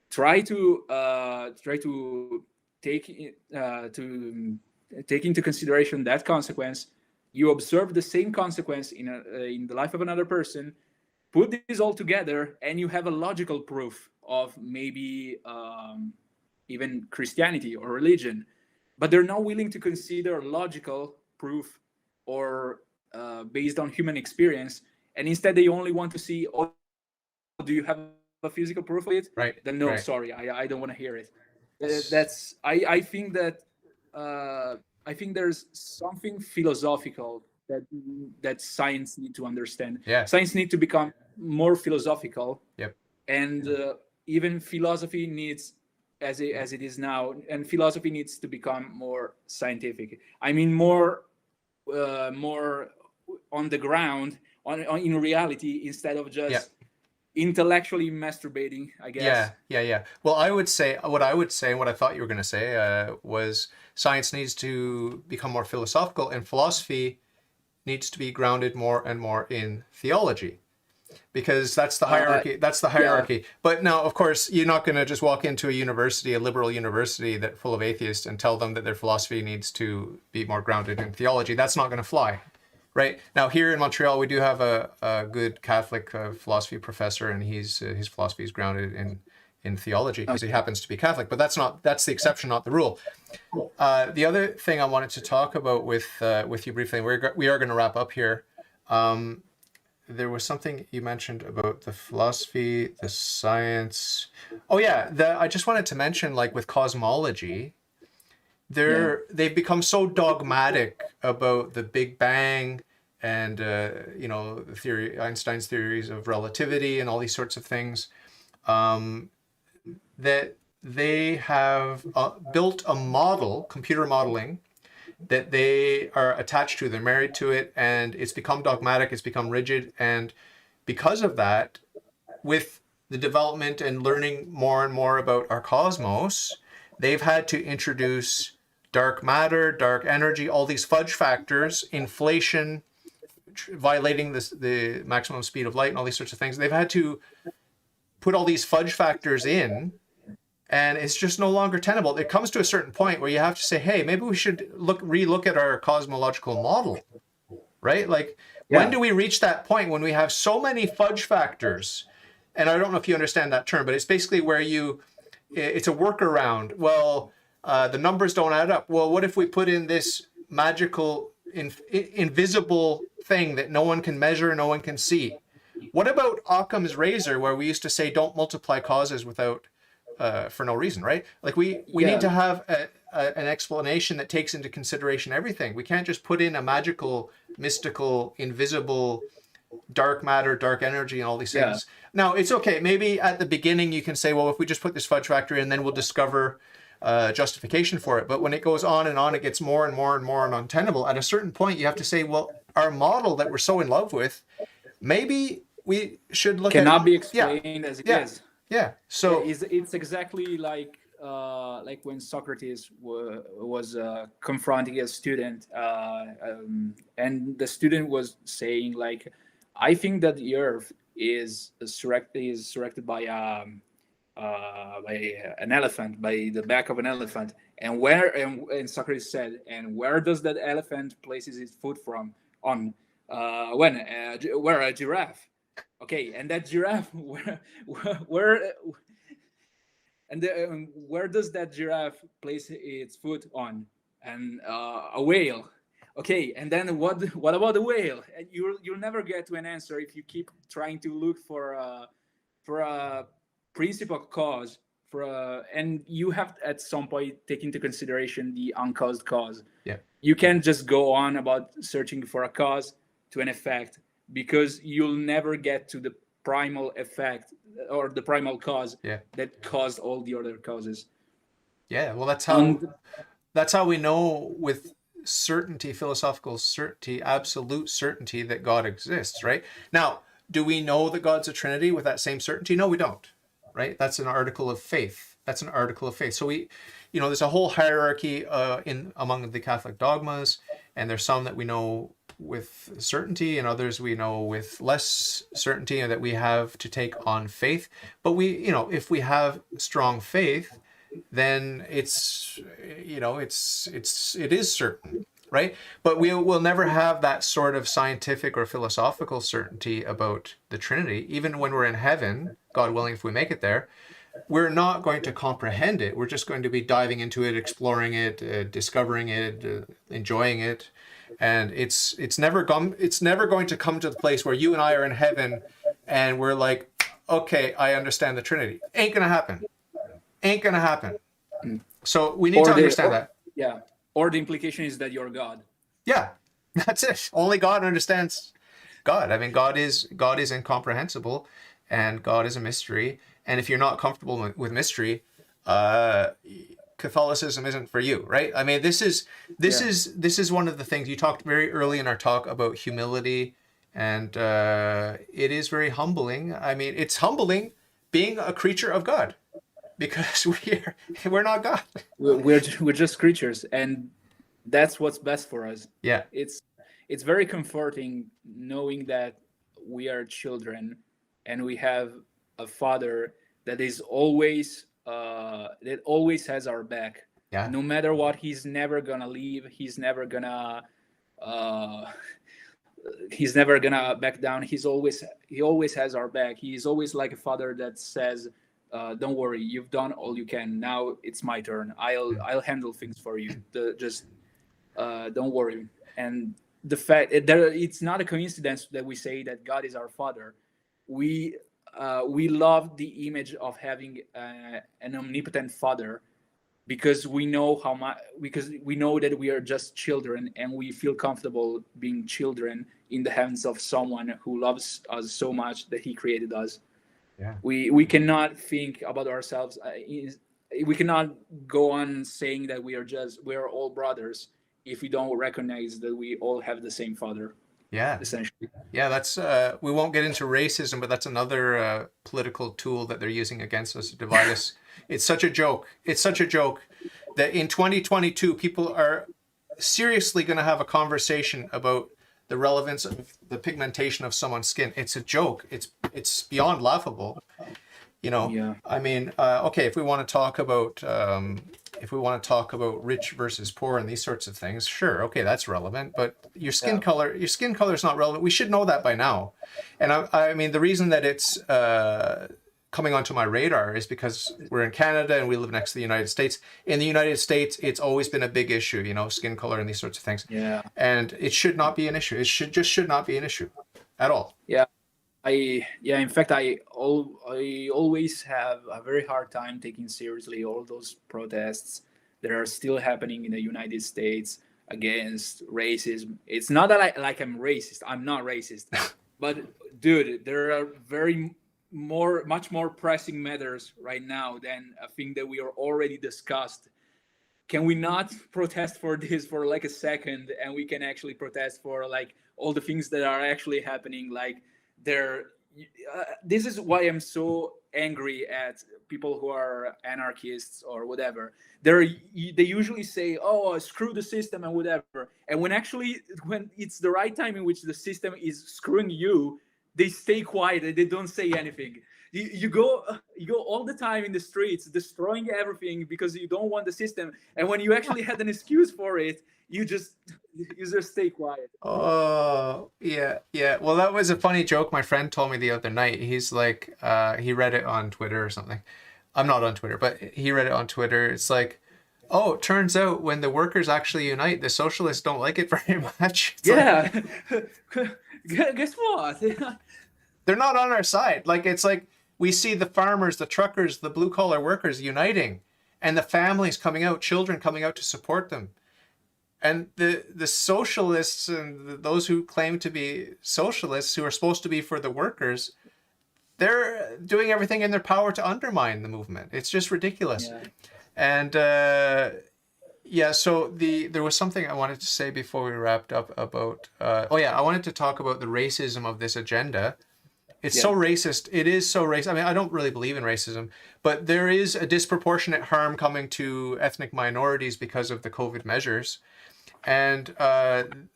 Speaker 2: Try to take into consideration that consequence. You observe the same consequence in the life of another person. Put this all together, and you have a logical proof of maybe even Christianity or religion. But they're not willing to consider logical proof or based on human experience, and instead they only want to see, oh, do you have a physical proof of it?
Speaker 1: Right.
Speaker 2: Then no,
Speaker 1: Right.
Speaker 2: sorry, I don't want to hear it. That's I think that I think there's something philosophical that science need to understand.
Speaker 1: Yeah.
Speaker 2: Science need to become more philosophical.
Speaker 1: Yep.
Speaker 2: And even philosophy needs, as it is now, and philosophy needs to become more scientific. I mean, more on the ground, on in reality, instead of just intellectually masturbating, I guess.
Speaker 1: Yeah. Well, I would say, and what I thought you were going to say was science needs to become more philosophical, and philosophy needs to be grounded more and more in theology, because that's the hierarchy.
Speaker 2: Yeah.
Speaker 1: But now, of course, you're not going to just walk into a university, a liberal university that full of atheists, and tell them that their philosophy needs to be more grounded in theology. That's not going to fly. Right now, here in Montreal, we do have a good Catholic philosophy professor, and his philosophy is grounded in theology because he happens to be Catholic. But that's the exception, not the rule. The other thing I wanted to talk about with you briefly, and we are going to wrap up here. There was something you mentioned about the philosophy, the science. Oh yeah, I just wanted to mention, like with cosmology, they've become so dogmatic about the Big Bang and the theory, Einstein's theories of relativity and all these sorts of things, that they have built a model, computer modeling, that they are attached to. They're married to it, and it's become dogmatic. It's become rigid, and because of that, with the development and learning more and more about our cosmos, they've had to introduce dark matter, dark energy, all these fudge factors, inflation, violating the maximum speed of light, and all these sorts of things. They've had to put all these fudge factors in, and it's just no longer tenable. It comes to a certain point where you have to say, hey, maybe we should relook at our cosmological model, right? Like, when do we reach that point when we have so many fudge factors? And I don't know if you understand that term, but it's basically where it's a workaround. Well, the numbers don't add up. Well, what if we put in this magical, invisible thing that no one can measure, no one can see? What about Occam's razor, where we used to say, don't multiply causes without for no reason, right? Like we need to have an explanation that takes into consideration everything. We can't just put in a magical, mystical, invisible, dark matter, dark energy, and all these things. Now, it's okay. Maybe at the beginning you can say, well, if we just put this fudge factor in, then we'll discover justification for it. But when it goes on, it gets more and more and more untenable. At a certain point, you have to say, well, our model that we're so in love with, maybe we should look at...
Speaker 2: Cannot be explained as it is.
Speaker 1: Yeah. So
Speaker 2: it's exactly like when Socrates was confronting a student, and the student was saying, like, I think that the Earth is surrounded by an elephant, by the back of an elephant, and Socrates said, and where does that elephant places its foot from? On where a giraffe. Okay, and that giraffe, where does that giraffe place its foot on? And a whale. Okay, and then what about the whale? And you'll never get to an answer if you keep trying to look for a principal cause and you have to, at some point, take into consideration the uncaused cause.
Speaker 1: Yeah.
Speaker 2: You can't just go on about searching for a cause to an effect, because you'll never get to the primal effect or the primal cause that caused all the other causes.
Speaker 1: Yeah, well, that's how we know with certainty, philosophical certainty, absolute certainty, that God exists, right? Now, do we know that God's a Trinity with that same certainty? No, we don't, right? That's an article of faith. That's an article of faith. So there's a whole hierarchy among the Catholic dogmas, and there's some that we know with certainty, and others we know with less certainty, and that we have to take on faith. But if we have strong faith, then it is certain, right? But we will never have that sort of scientific or philosophical certainty about the Trinity. Even when we're in heaven, God willing, if we make it there, we're not going to comprehend it. We're just going to be diving into it, exploring it, discovering it, enjoying it. And it's never going to come to the place where you and I are in heaven and we're like, okay, I understand the Trinity. Ain't gonna happen. So we need to understand that.
Speaker 2: Yeah. Or the implication is that you're God.
Speaker 1: Yeah, that's it. Only God understands God. I mean, God is incomprehensible, and God is a mystery. And if you're not comfortable with mystery, Catholicism isn't for you, right? I mean, this is one of the things you talked very early in our talk about humility, and it is very humbling. I mean, it's humbling being a creature of God, because we're not God.
Speaker 2: We're just creatures, and that's what's best for us.
Speaker 1: Yeah,
Speaker 2: it's very comforting knowing that we are children, and we have a Father that is always has our back.
Speaker 1: Yeah.
Speaker 2: No matter what, He's never gonna leave. He's never gonna back down. He always has our back. He's always like a father that says, don't worry, you've done all you can. Now it's my turn. I'll handle things for you. Don't worry. And the fact it's not a coincidence that we say that God is our Father. We love the image of having an omnipotent Father, because we know that we are just children, and we feel comfortable being children in the hands of someone who loves us so much that He created us.
Speaker 1: Yeah.
Speaker 2: We cannot think about ourselves. We cannot go on saying that we are all brothers if we don't recognize that we all have the same Father.
Speaker 1: Yeah.
Speaker 2: Essentially.
Speaker 1: Yeah, that's we won't get into racism, but that's another political tool that they're using against us to divide us. It's such a joke. It's such a joke that in 2022 people are seriously going to have a conversation about the relevance of the pigmentation of someone's skin. It's a joke. It's beyond laughable.
Speaker 2: Yeah.
Speaker 1: I mean, okay, if we want to talk about rich versus poor and these sorts of things, sure, okay, that's relevant. But your skin color is not relevant. We should know that by now. And I mean, the reason that it's coming onto my radar is because we're in Canada and we live next to the United States. In the United States, it's always been a big issue, skin color and these sorts of things.
Speaker 2: Yeah.
Speaker 1: And it should not be an issue. It should not be an issue at all.
Speaker 2: Yeah. In fact, I always have a very hard time taking seriously all those protests that are still happening in the United States against racism. It's not that I'm racist. I'm not racist. But dude, there are much more pressing matters right now than a thing that we are already discussed. Can we not protest for this for like a second, and we can actually protest for like all the things that are actually happening? Like this is why I'm so angry at people who are anarchists or whatever. They usually say, "Oh, screw the system" and whatever. And when it's the right time in which the system is screwing you, they stay quiet and they don't say anything. You go all the time in the streets destroying everything because you don't want the system. And when you actually had an excuse for it, you just stay quiet.
Speaker 1: Oh, yeah. Well, that was a funny joke my friend told me the other night. He's like, he read it on Twitter or something. I'm not on Twitter, but he read it on Twitter. It's like, oh, it turns out when the workers actually unite, the socialists don't like it very much.
Speaker 2: It's guess what?
Speaker 1: They're not on our side. Like, it's like we see the farmers, the truckers, the blue collar workers uniting, and the families coming out, children coming out to support them. And the socialists and those who claim to be socialists, who are supposed to be for the workers, they're doing everything in their power to undermine the movement. It's just ridiculous.
Speaker 2: Yeah.
Speaker 1: And yeah, so there was something I wanted to say before we wrapped up about, I wanted to talk about the racism of this agenda. It's so racist. It is so racist. I mean, I don't really believe in racism, but there is a disproportionate harm coming to ethnic minorities because of the COVID measures. And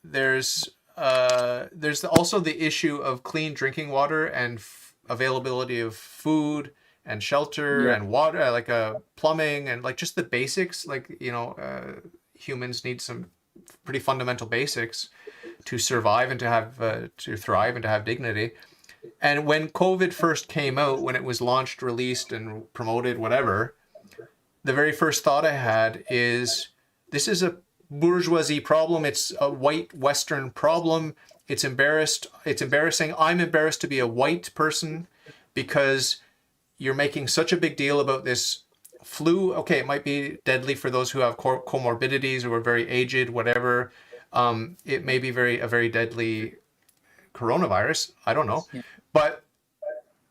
Speaker 1: there's also the issue of clean drinking water and availability of food and shelter and water, like plumbing and like just the basics. Like, you know, humans need some pretty fundamental basics to survive and to have to thrive and to have dignity. And when COVID first came out, when it was launched, released, and promoted, whatever, the very first thought I had is, this is a bourgeoisie problem. It's a white Western problem. It's embarrassing. I'm embarrassed to be a white person because you're making such a big deal about this flu. Okay, it might be deadly for those who have comorbidities or are very aged, whatever. It may be a very deadly coronavirus. I don't know. Yeah. But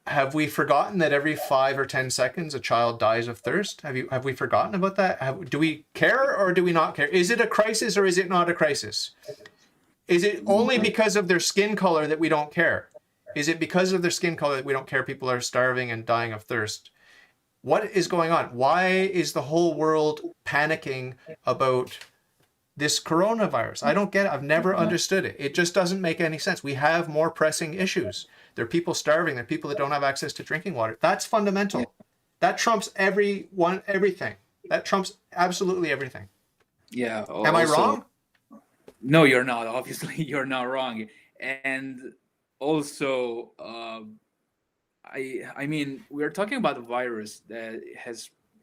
Speaker 1: have we forgotten that every 5 or 10 seconds a child dies of thirst? Have we forgotten about that? Do we care or do we not care? Is it a crisis or is it not a crisis? Is it only because of their skin color that we don't care? Is it because of their skin color that we don't care people are starving and dying of thirst? What is going on? Why is the whole world panicking about this coronavirus? I don't get it. I've never understood it. It just doesn't make any sense. We have more pressing issues. There are people starving. There are people that don't have access to drinking water. That's fundamental. That trumps everything. That trumps absolutely everything.
Speaker 2: Yeah.
Speaker 1: Am I wrong?
Speaker 2: No, you're not. Obviously, you're not wrong. And also, I mean, we're talking about a virus that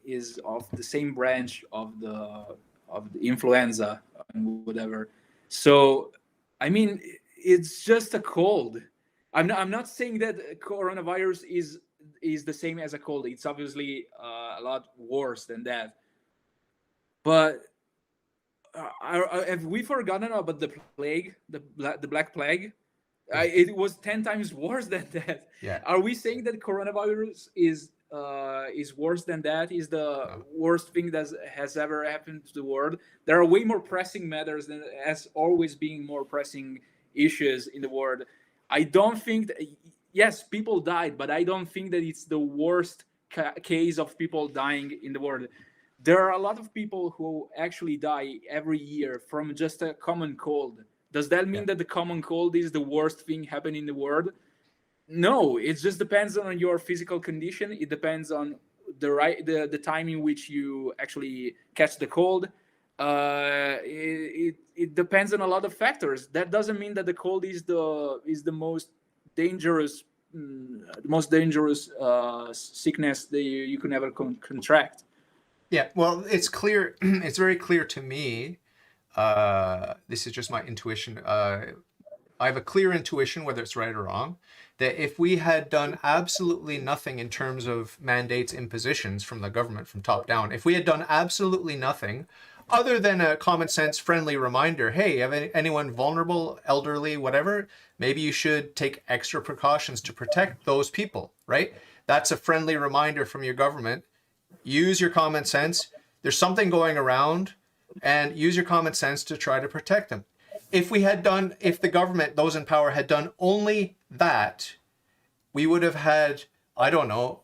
Speaker 2: is of the same branch of the influenza and whatever. So, I mean, it's just a cold. I'm not saying that coronavirus is the same as a cold. It's obviously a lot worse than that. But have we forgotten about the plague, the Black Plague? It was 10 times worse than that.
Speaker 1: Yeah.
Speaker 2: Are we saying that coronavirus is worse than that? Is the worst thing that has ever happened to the world? There are way more pressing matters than as always being more pressing issues in the world. I don't think that, yes, people died, but I don't think that it's the worst case of people dying in the world. There are a lot of people who actually die every year from just a common cold. Does that mean that the common cold is the worst thing happening in the world? No, it just depends on your physical condition. It depends on the time in which you actually catch the cold. It depends on a lot of factors. That doesn't mean that the cold is the most dangerous sickness that you can ever contract.
Speaker 1: Yeah, well, it's clear. It's very clear to me. This is just my intuition. I have a clear intuition, whether it's right or wrong, that if we had done absolutely nothing in terms of mandates, impositions from the government, from top down, if we had done absolutely nothing other than a common sense friendly reminder, hey, have anyone vulnerable, elderly, whatever, maybe you should take extra precautions to protect those people, right? That's a friendly reminder from your government. Use your common sense. There's something going around, and use your common sense to try to protect them. If the government, those in power, had done only that, we would have had, I don't know,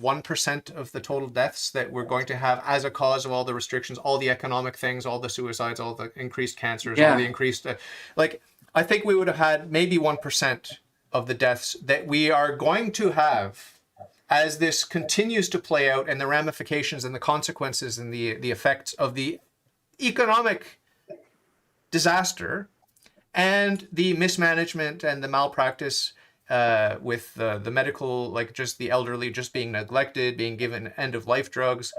Speaker 1: 1% of the total deaths that we're going to have as a cause of all the restrictions, all the economic things, all the suicides, all the increased cancers, all the increased, I think we would have had maybe 1% of the deaths that we are going to have as this continues to play out, and the ramifications and the consequences and the effects of the economic disaster and the mismanagement and the malpractice with the medical, like just the elderly just being neglected, being given end-of-life drugs,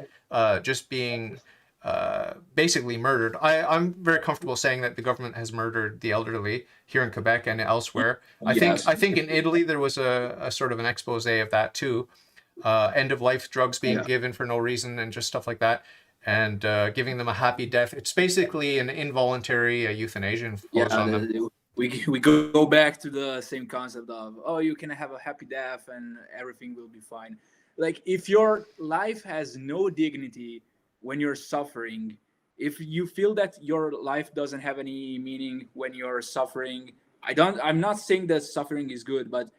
Speaker 1: just being basically murdered. I'm very comfortable saying that the government has murdered the elderly here in Quebec and elsewhere.
Speaker 2: Yes.
Speaker 1: I think in Italy there was a sort of an expose of that too. End of life drugs being
Speaker 2: Yeah.
Speaker 1: given for no reason and just stuff like that, and giving them a happy death. It's basically an involuntary euthanasia
Speaker 2: Yeah.
Speaker 1: imposed on them.
Speaker 2: We go back to the same concept of, oh, you can have a happy death and everything will be fine. Like, if your life has no dignity when you're suffering, if you feel that your life doesn't have any meaning when you're suffering, I'm not saying that suffering is good, but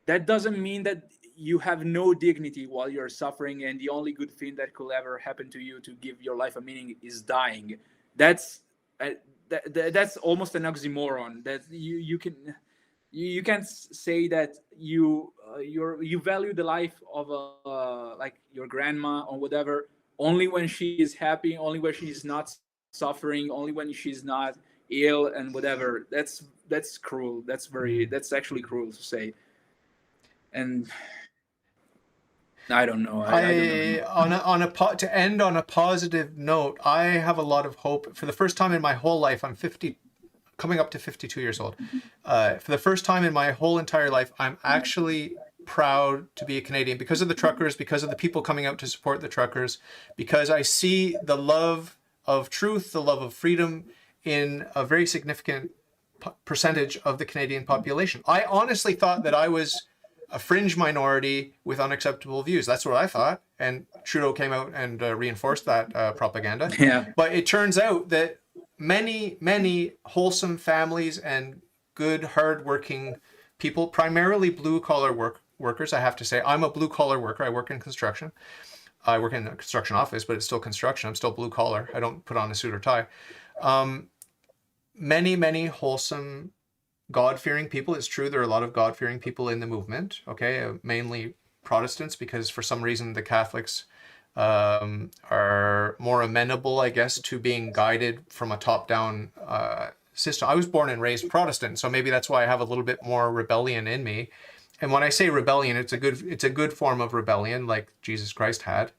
Speaker 2: that doesn't mean that you have no dignity while you're suffering, and the only good thing that could ever happen to you to give your life a meaning is dying. That's uh, that's almost an oxymoron. That you can't say that you value the life of like your grandma or whatever only when she is happy, only when she's not suffering, only when she's not ill and whatever. That's cruel. That's actually cruel to say. And I don't know. I don't know
Speaker 1: I
Speaker 2: anymore.
Speaker 1: to end on a positive note, I have a lot of hope. For the first time in my whole life, I'm 50, coming up to 52 years old. For the first time in my whole entire life, I'm actually proud to be a Canadian because of the truckers, because of the people coming out to support the truckers, because I see the love of truth, the love of freedom in a very significant percentage of the Canadian population. I honestly thought that I was a fringe minority with unacceptable views. That's what I thought. And Trudeau came out and reinforced that propaganda.
Speaker 2: Yeah.
Speaker 1: But it turns out that many wholesome families and good, hardworking people, primarily blue-collar workers, I have to say. I'm a blue-collar worker. I work in construction. I work in a construction office, but it's still construction. I'm still blue-collar. I don't put on a suit or tie. Many wholesome, God-fearing people. It's true, there are a lot of God-fearing people in the movement, okay? Mainly Protestants, because for some reason the Catholics are more amenable, I guess, to being guided from a top-down system. I was born and raised Protestant, so maybe that's why I have a little bit more rebellion in me. And when I say rebellion, it's a good form of rebellion, like Jesus Christ had,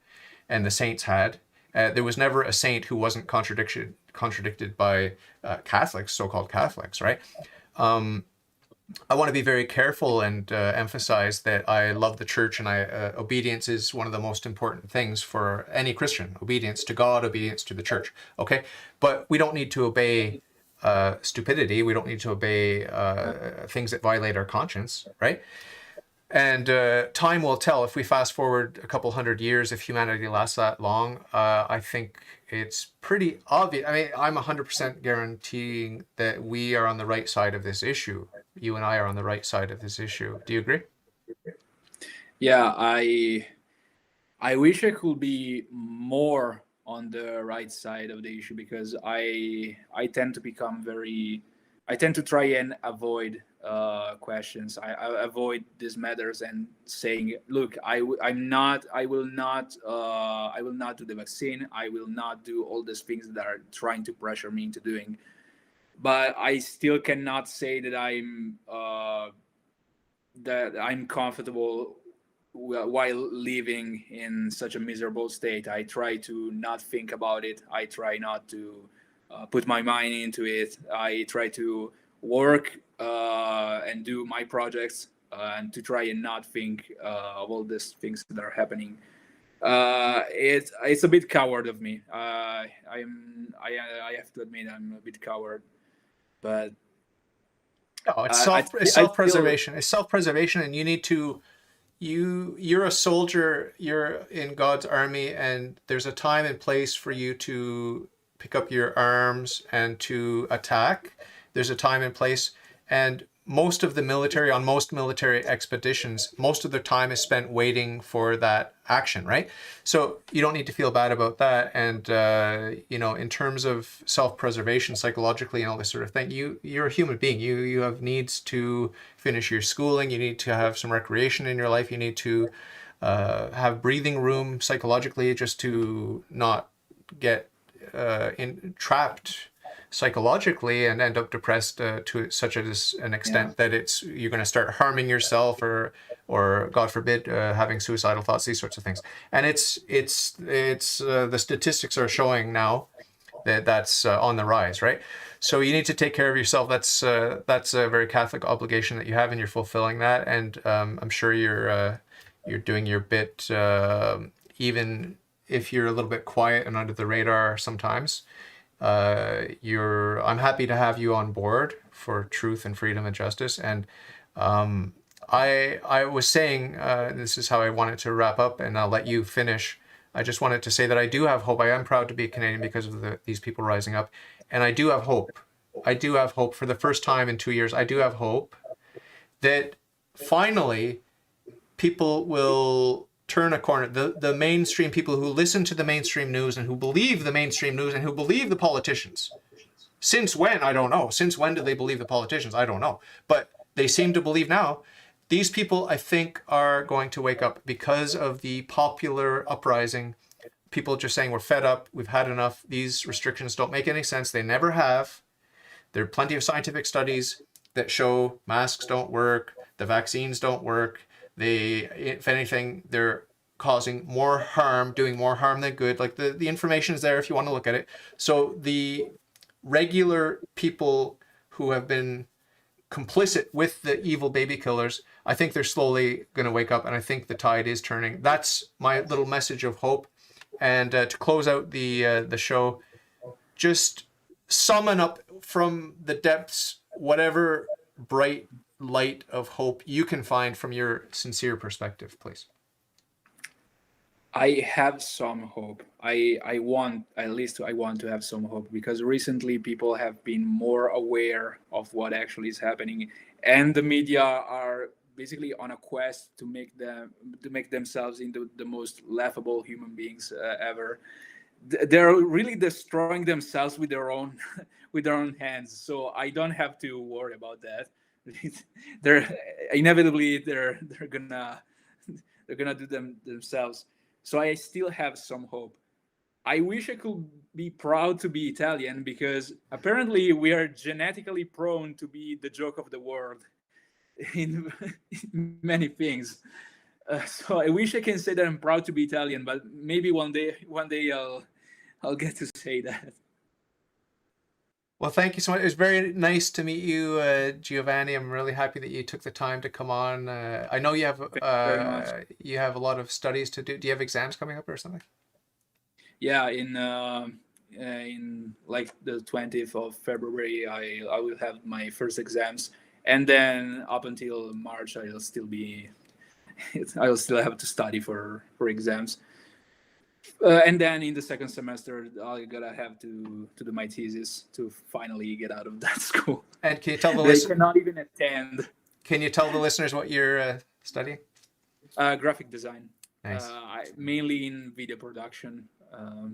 Speaker 1: and the saints had. There was never a saint who wasn't contradicted by Catholics, so-called Catholics, right? I want to be very careful and emphasize that I love the church, and obedience is one of the most important things for any Christian. Obedience to God, obedience to the church. Okay, but we don't need to obey stupidity. We don't need to obey things that violate our conscience, right? And time will tell. If we fast forward a couple hundred years, if humanity lasts that long, I think it's pretty obvious. I mean, I'm 100% guaranteeing that we are on the right side of this issue. You and I are on the right side of this issue. Do you agree?
Speaker 2: Yeah, I wish I could be more on the right side of the issue, because I tend to become very, I tend to try and avoid questions. I avoid these matters and saying, look, I will not do the vaccine. I will not do all these things that are trying to pressure me into doing. But I still cannot say that I'm comfortable while living in such a miserable state. I try to not think about it. I try not to put my mind into it. I try to work and do my projects and to try and not think of all these things that are happening. It's a bit coward of me. I have to admit I'm a bit coward, but
Speaker 1: No, it's
Speaker 2: I feel.
Speaker 1: self-preservation. It's self-preservation, and you need to you're a soldier, you're in God's army, and there's a time and place for you to pick up your arms and to attack. There's a time and place, and most of the military, on most military expeditions, most of their time is spent waiting for that action, right? So you don't need to feel bad about that. And in terms of self-preservation psychologically and all this sort of thing, you're a human being. You have needs to finish your schooling. You need to have some recreation in your life. You need to have breathing room psychologically, just to not get trapped psychologically and end up depressed to such an extent that you're going to start harming yourself or God forbid having suicidal thoughts, these sorts of things. And it's the statistics are showing now that's on the rise, right? So you need to take care of yourself. That's a very Catholic obligation that you have, and you're fulfilling that. And I'm sure you're doing your bit, even if you're a little bit quiet and under the radar sometimes. I'm happy to have you on board for truth and freedom and justice. And I was saying, this is how I wanted to wrap up, and I'll let you finish. I just wanted to say that I do have hope. I am proud to be a Canadian because of these people rising up. And I do have hope. I do have hope. For the first time in 2 years, I do have hope that finally people will turn a corner. The mainstream people who listen to the mainstream news and who believe the mainstream news and who believe the politicians. Since when? I don't know. Since when do they believe the politicians? I don't know. But they seem to believe now. These people, I think, are going to wake up because of the popular uprising. People just saying, we're fed up, we've had enough, these restrictions don't make any sense, they never have. There are plenty of scientific studies that show masks don't work, the vaccines don't work. If anything, they're causing more harm, doing more harm than good. Like the information is there if you want to look at it. So the regular people who have been complicit with the evil baby killers, I think they're slowly going to wake up, and I think the tide is turning. That's my little message of hope. And to close out the show, just summon up from the depths whatever bright light of hope you can find from your sincere perspective, please.
Speaker 2: I have some hope. I want to have some hope, because recently people have been more aware of what actually is happening, and the media are basically on a quest to make themselves into the most laughable human beings ever. They're really destroying themselves with their own hands. So I don't have to worry about that. They're inevitably they're gonna do themselves. So I still have some hope. I wish I could be proud to be Italian, because apparently we are genetically prone to be the joke of the world in many things. So I wish I can say that I'm proud to be Italian, but maybe one day I'll get to say that.
Speaker 1: Well, thank you so much. It was very nice to meet you, Giovanni. I'm really happy that you took the time to come on. I know you have a lot of studies to do. Do you have exams coming up or something?
Speaker 2: Yeah, in like the 20th of February, I will have my first exams, and then up until March, I'll still have to study for exams. And then in the second semester, I gotta have to do my thesis to finally get out of that school.
Speaker 1: And can you tell the
Speaker 2: They cannot even attend.
Speaker 1: Can you tell the listeners what you're studying?
Speaker 2: Graphic design.
Speaker 1: Nice.
Speaker 2: Mainly in video production,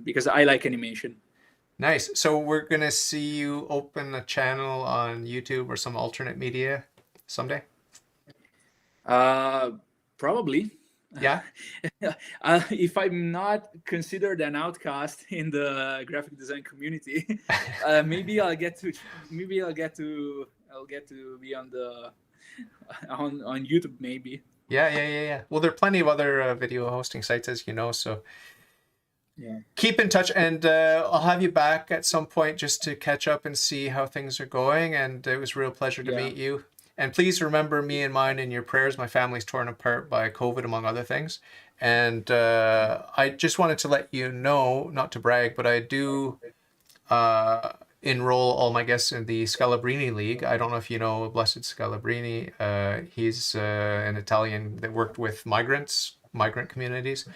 Speaker 2: because I like animation.
Speaker 1: Nice. So we're gonna see you open a channel on YouTube or some alternate media someday?
Speaker 2: Probably.
Speaker 1: Yeah.
Speaker 2: If I'm not considered an outcast in the graphic design community, maybe I'll get to be on YouTube, maybe.
Speaker 1: Yeah. Well, there are plenty of other video hosting sites, as you know, so
Speaker 2: yeah.
Speaker 1: Keep in touch, and I'll have you back at some point just to catch up and see how things are going. And it was a real pleasure to meet you. And please remember me and mine in your prayers. My family's torn apart by COVID, among other things. And I just wanted to let you know, not to brag, but I do enroll all my guests in the Scalabrini League. I don't know if you know Blessed Scalabrini. He's an Italian that worked with migrant communities.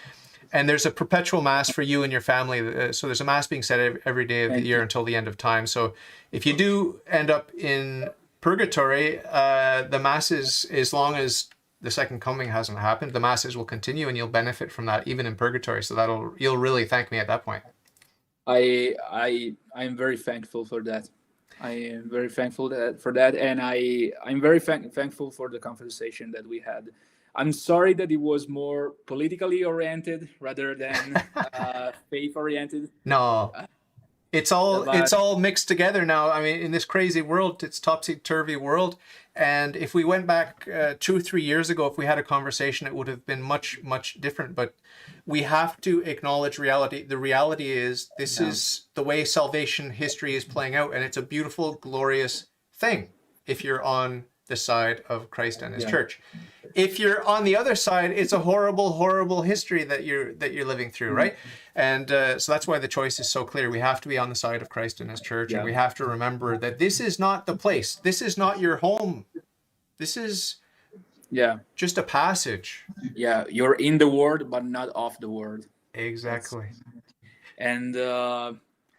Speaker 1: And there's a perpetual mass for you and your family. So there's a mass being said every day of the year until the end of time. So if you do end up in purgatory, the masses, as long as the second coming hasn't happened, the masses will continue, and you'll benefit from that even in purgatory. So you'll really thank me at that point.
Speaker 2: I'm very thankful for that. I am very thankful for that, and I'm very thankful for the conversation that we had. I'm sorry that it was more politically oriented rather than faith oriented.
Speaker 1: No. It's
Speaker 2: But
Speaker 1: all mixed together now. I mean, in this crazy world, it's topsy-turvy world. And if we went back 2 or 3 years ago, if we had a conversation, it would have been much, much different. But we have to acknowledge reality. The reality is this
Speaker 2: yeah,
Speaker 1: is the way salvation history is playing out, and it's a beautiful, glorious thing if you're on the side of Christ and his
Speaker 2: yeah,
Speaker 1: church. If you're on the other side, it's a horrible, horrible history that you're living through,
Speaker 2: mm,
Speaker 1: right? And so that's why the choice is so clear. We have to be on the side of Christ and his church, and
Speaker 2: yeah,
Speaker 1: we have to remember that this is not the place. This is not your home. This is
Speaker 2: yeah,
Speaker 1: just a passage.
Speaker 2: yeah. You're in the world, but not of the world. That's
Speaker 1: Exactly.
Speaker 2: and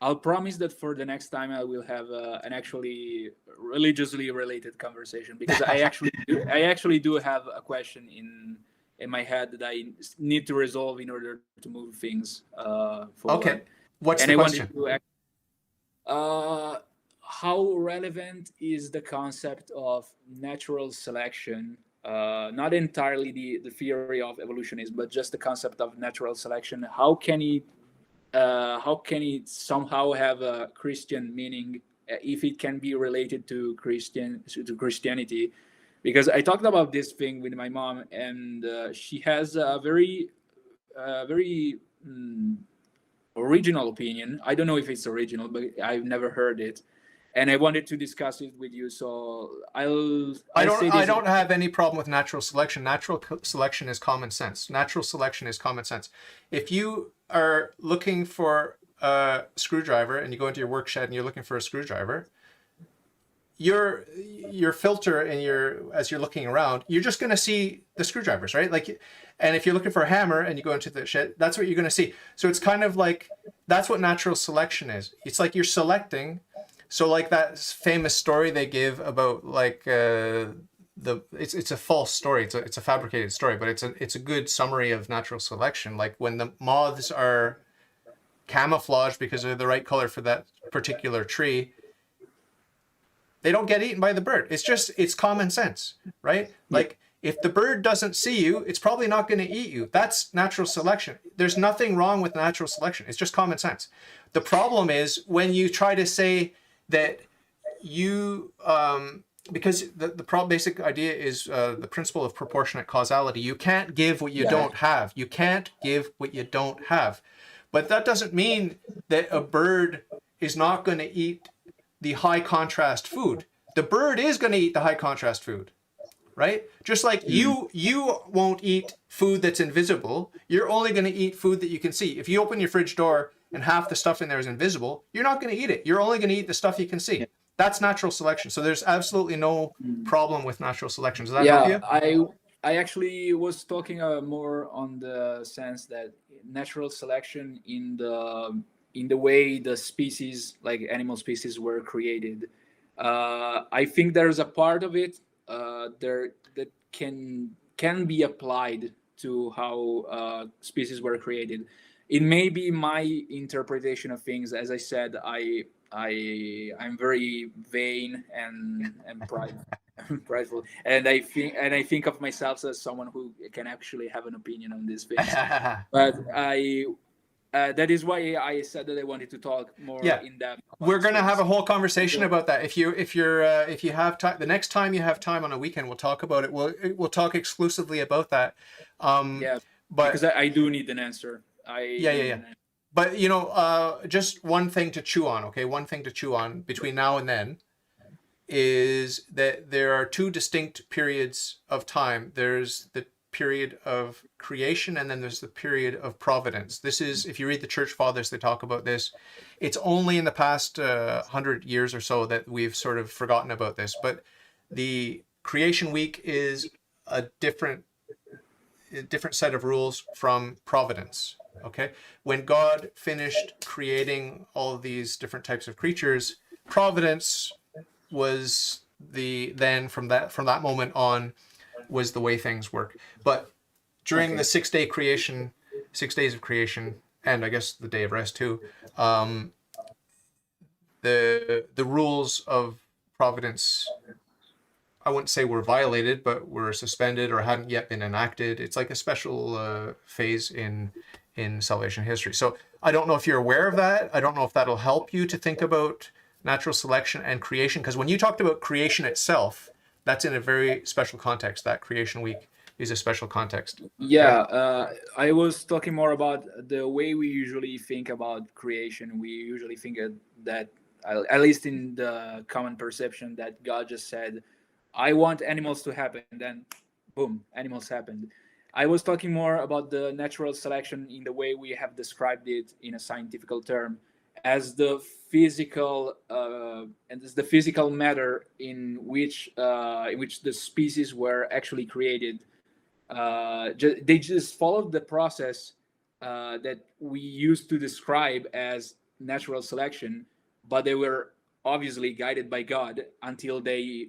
Speaker 2: I'll promise that for the next time I will have an actually religiously related conversation, because I actually do have a question in my head that I need to resolve in order to move things
Speaker 1: Okay.
Speaker 2: forward.
Speaker 1: What's
Speaker 2: And
Speaker 1: the
Speaker 2: I wanted
Speaker 1: question?
Speaker 2: to how relevant is the concept of natural selection? Not entirely the theory of evolutionism, but just the concept of natural selection. How can it somehow have a Christian meaning if it can be related to Christianity? Because I talked about this thing with my mom, and she has a very original opinion. I don't know if it's original, but I've never heard it, and I wanted to discuss it with you. So I'll say
Speaker 1: I
Speaker 2: this.
Speaker 1: don't have any problem with natural selection. Selection is common sense. Natural selection is common sense. If you are looking for a screwdriver and you go into your work shed and you're looking for a screwdriver, your filter and as you're looking around, you're just going to see the screwdrivers, right? Like, and if you're looking for a hammer and you go into the shed, that's what you're going to see. So it's kind of like, that's what natural selection is. It's like you're selecting. So like that famous story they give about like it's a false story. It's a fabricated story, but it's a good summary of natural selection. Like when the moths are camouflaged because they're the right color for that particular tree, they don't get eaten by the bird. It's common sense, right?
Speaker 2: Yeah,
Speaker 1: Like if the bird doesn't see you, it's probably not going to eat you. That's natural selection. There's nothing wrong with natural selection. It's just common sense. The problem is when you try to say that you because the basic idea is the principle of proportionate causality. You can't give what you
Speaker 2: yeah,
Speaker 1: don't have. You can't give what you don't have. But that doesn't mean that a bird is not going to eat the high contrast food. The bird is going to eat the high contrast food, right? Just like you won't eat food that's invisible. You're only going to eat food that you can see. If you open your fridge door and half the stuff in there is invisible, you're not going to eat it. You're only going to eat the stuff you can see. That's natural selection. So there's absolutely no problem with natural selection. Does that help
Speaker 2: yeah.
Speaker 1: you?
Speaker 2: I actually was talking more on the sense that natural selection in the way the species, like animal species, were created. I think there's a part of it there that can be applied to how species were created. It may be my interpretation of things. As I said, I'm very vain and prideful, and I think of myself as someone who can actually have an opinion on these things. But I that is why I said that I wanted to talk more
Speaker 1: Yeah.
Speaker 2: in depth about
Speaker 1: We're
Speaker 2: these
Speaker 1: gonna have a
Speaker 2: things.
Speaker 1: whole conversation
Speaker 2: So,
Speaker 1: about that. If you have time, the next time you have time on a weekend, we'll talk about it. We'll talk exclusively about that. Um,
Speaker 2: yeah, because
Speaker 1: but
Speaker 2: I do need an answer. I
Speaker 1: yeah, yeah,
Speaker 2: need
Speaker 1: yeah.
Speaker 2: an answer.
Speaker 1: But you know, just one thing to chew on. Okay, one thing to chew on between now and then is that there are two distinct periods of time. There's the period of creation and then there's the period of providence. This is, if you read the church fathers, they talk about this. It's only in the past 100 years or so that we've sort of forgotten about this, but the creation week is a different set of rules from providence. Okay, when God finished creating all of these different types of creatures, providence was from that moment on was the way things work. But during the
Speaker 2: Okay.
Speaker 1: 6 day creation, 6 days of creation, and I guess the day of rest too, um, the rules of providence, I wouldn't say were violated, but were suspended or hadn't yet been enacted. It's like a special phase in in salvation history. So I don't know if you're aware of that. I don't know if that'll help you to think about natural selection and creation, because when you talked about creation itself, that's in a very special context. That creation week is a special context.
Speaker 2: Yeah, I was talking more about the way we usually think about creation. We usually think that, at least in the common perception, that God just said, I want animals to happen, then boom, animals happened. I was talking more about the natural selection in the way we have described it in a scientific term, as the physical and as the physical matter in which the species were actually created. They just followed the process that we used to describe as natural selection, but they were obviously guided by God until they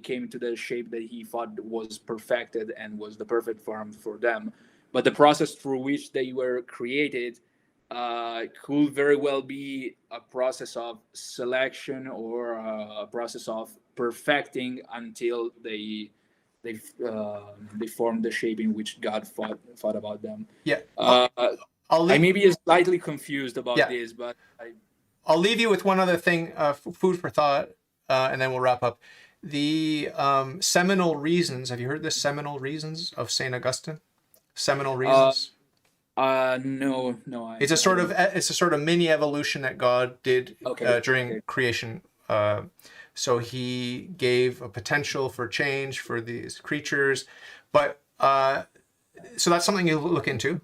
Speaker 2: came to the shape that He thought was perfected and was the perfect form for them. But the process through which they were created could very well be a process of selection or a process of perfecting until they formed the shape in which God thought about them.
Speaker 1: Yeah.
Speaker 2: I may be slightly confused about this, but
Speaker 1: I'll leave you with one other thing, food for thought, and then we'll wrap up. The seminal reasons. Have you heard the seminal reasons of Saint Augustine? Seminal reasons.
Speaker 2: No.
Speaker 1: It's a sort of mini evolution that God did during creation. So He gave a potential for change for these creatures, but so that's something you look into.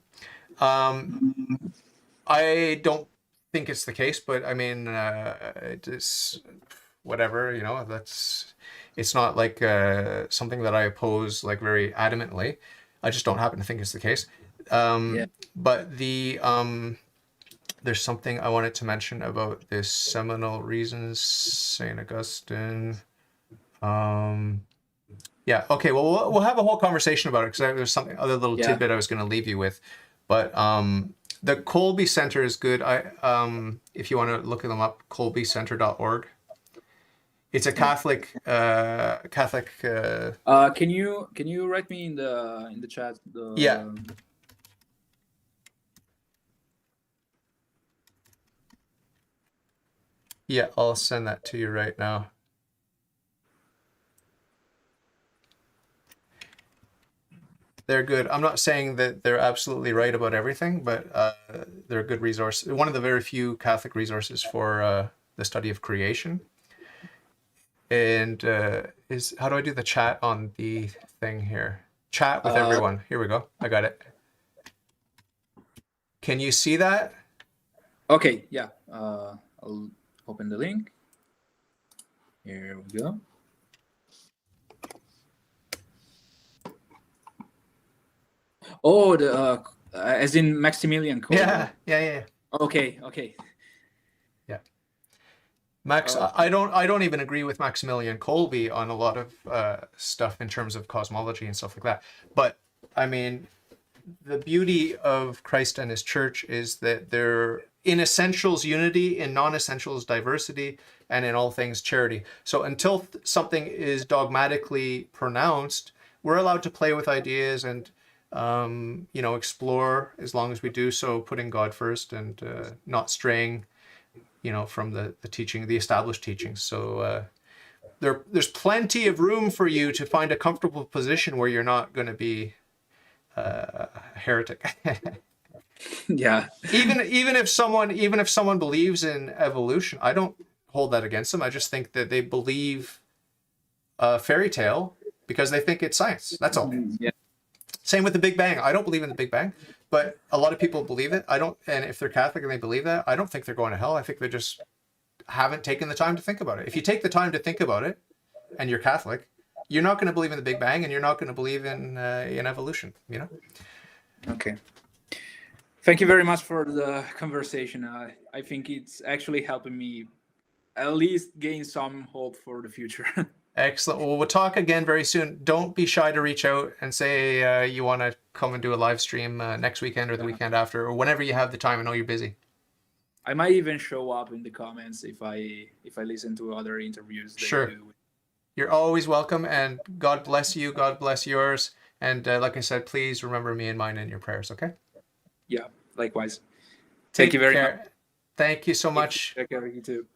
Speaker 1: I don't think it's the case, but I mean, it's whatever, it's not like something that I oppose like very adamantly. I just don't happen to think it's the case. But there's something I wanted to mention about this seminal reasons, Saint Augustine. Okay. Well, we'll have a whole conversation about it, because there's other little tidbit I was going to leave you with. But the Colby Center is good. If you want to look them up, colbycenter.org. It's a Catholic.
Speaker 2: Can you write me in the chat?
Speaker 1: Yeah, I'll send that to you right now. They're good. I'm not saying that they're absolutely right about everything, but they're a good resource. One of the very few Catholic resources for the study of creation. And how do I do the chat on the thing here? Chat with everyone. Here we go. I got it. Can you see that?
Speaker 2: Okay, yeah. I'll open the link. Here we go. Oh, the as in Maximilian Kolbe.
Speaker 1: Yeah.
Speaker 2: Okay.
Speaker 1: Yeah. Max, I don't even agree with Maximilian Kolbe on a lot of stuff in terms of cosmology and stuff like that. But I mean, the beauty of Christ and His Church is that they're in essentials unity, in non-essentials diversity, and in all things charity. So until something is dogmatically pronounced, we're allowed to play with ideas and explore, as long as we do so putting God first and not straying from the teaching, the established teachings. So there's plenty of room for you to find a comfortable position where you're not going to be a heretic.
Speaker 2: Yeah.
Speaker 1: Even if someone believes in evolution, I don't hold that against them. I just think that they believe a fairy tale because they think it's science. That's all.
Speaker 2: Yeah.
Speaker 1: Same with the Big Bang. I don't believe in the Big Bang, but a lot of people believe it. I don't, and if they're Catholic and they believe that, I don't think they're going to hell. I think they just haven't taken the time to think about it. If you take the time to think about it, and you're Catholic, you're not going to believe in the Big Bang, and you're not going to believe in evolution.
Speaker 2: Okay. Thank you very much for the conversation. I think it's actually helping me at least gain some hope for the future.
Speaker 1: Excellent. Well, we'll talk again very soon. Don't be shy to reach out and say you want to come and do a live stream next weekend or the weekend after, or whenever you have the time. I know you're busy.
Speaker 2: I might even show up in the comments if I listen to other interviews.
Speaker 1: Sure. You're always welcome, and God bless you. God bless yours. And like I said, please remember me and mine in your prayers, okay?
Speaker 2: Yeah, likewise.
Speaker 1: Take
Speaker 2: Thank you very much.
Speaker 1: care. Thank you so much.
Speaker 2: Take care, you too.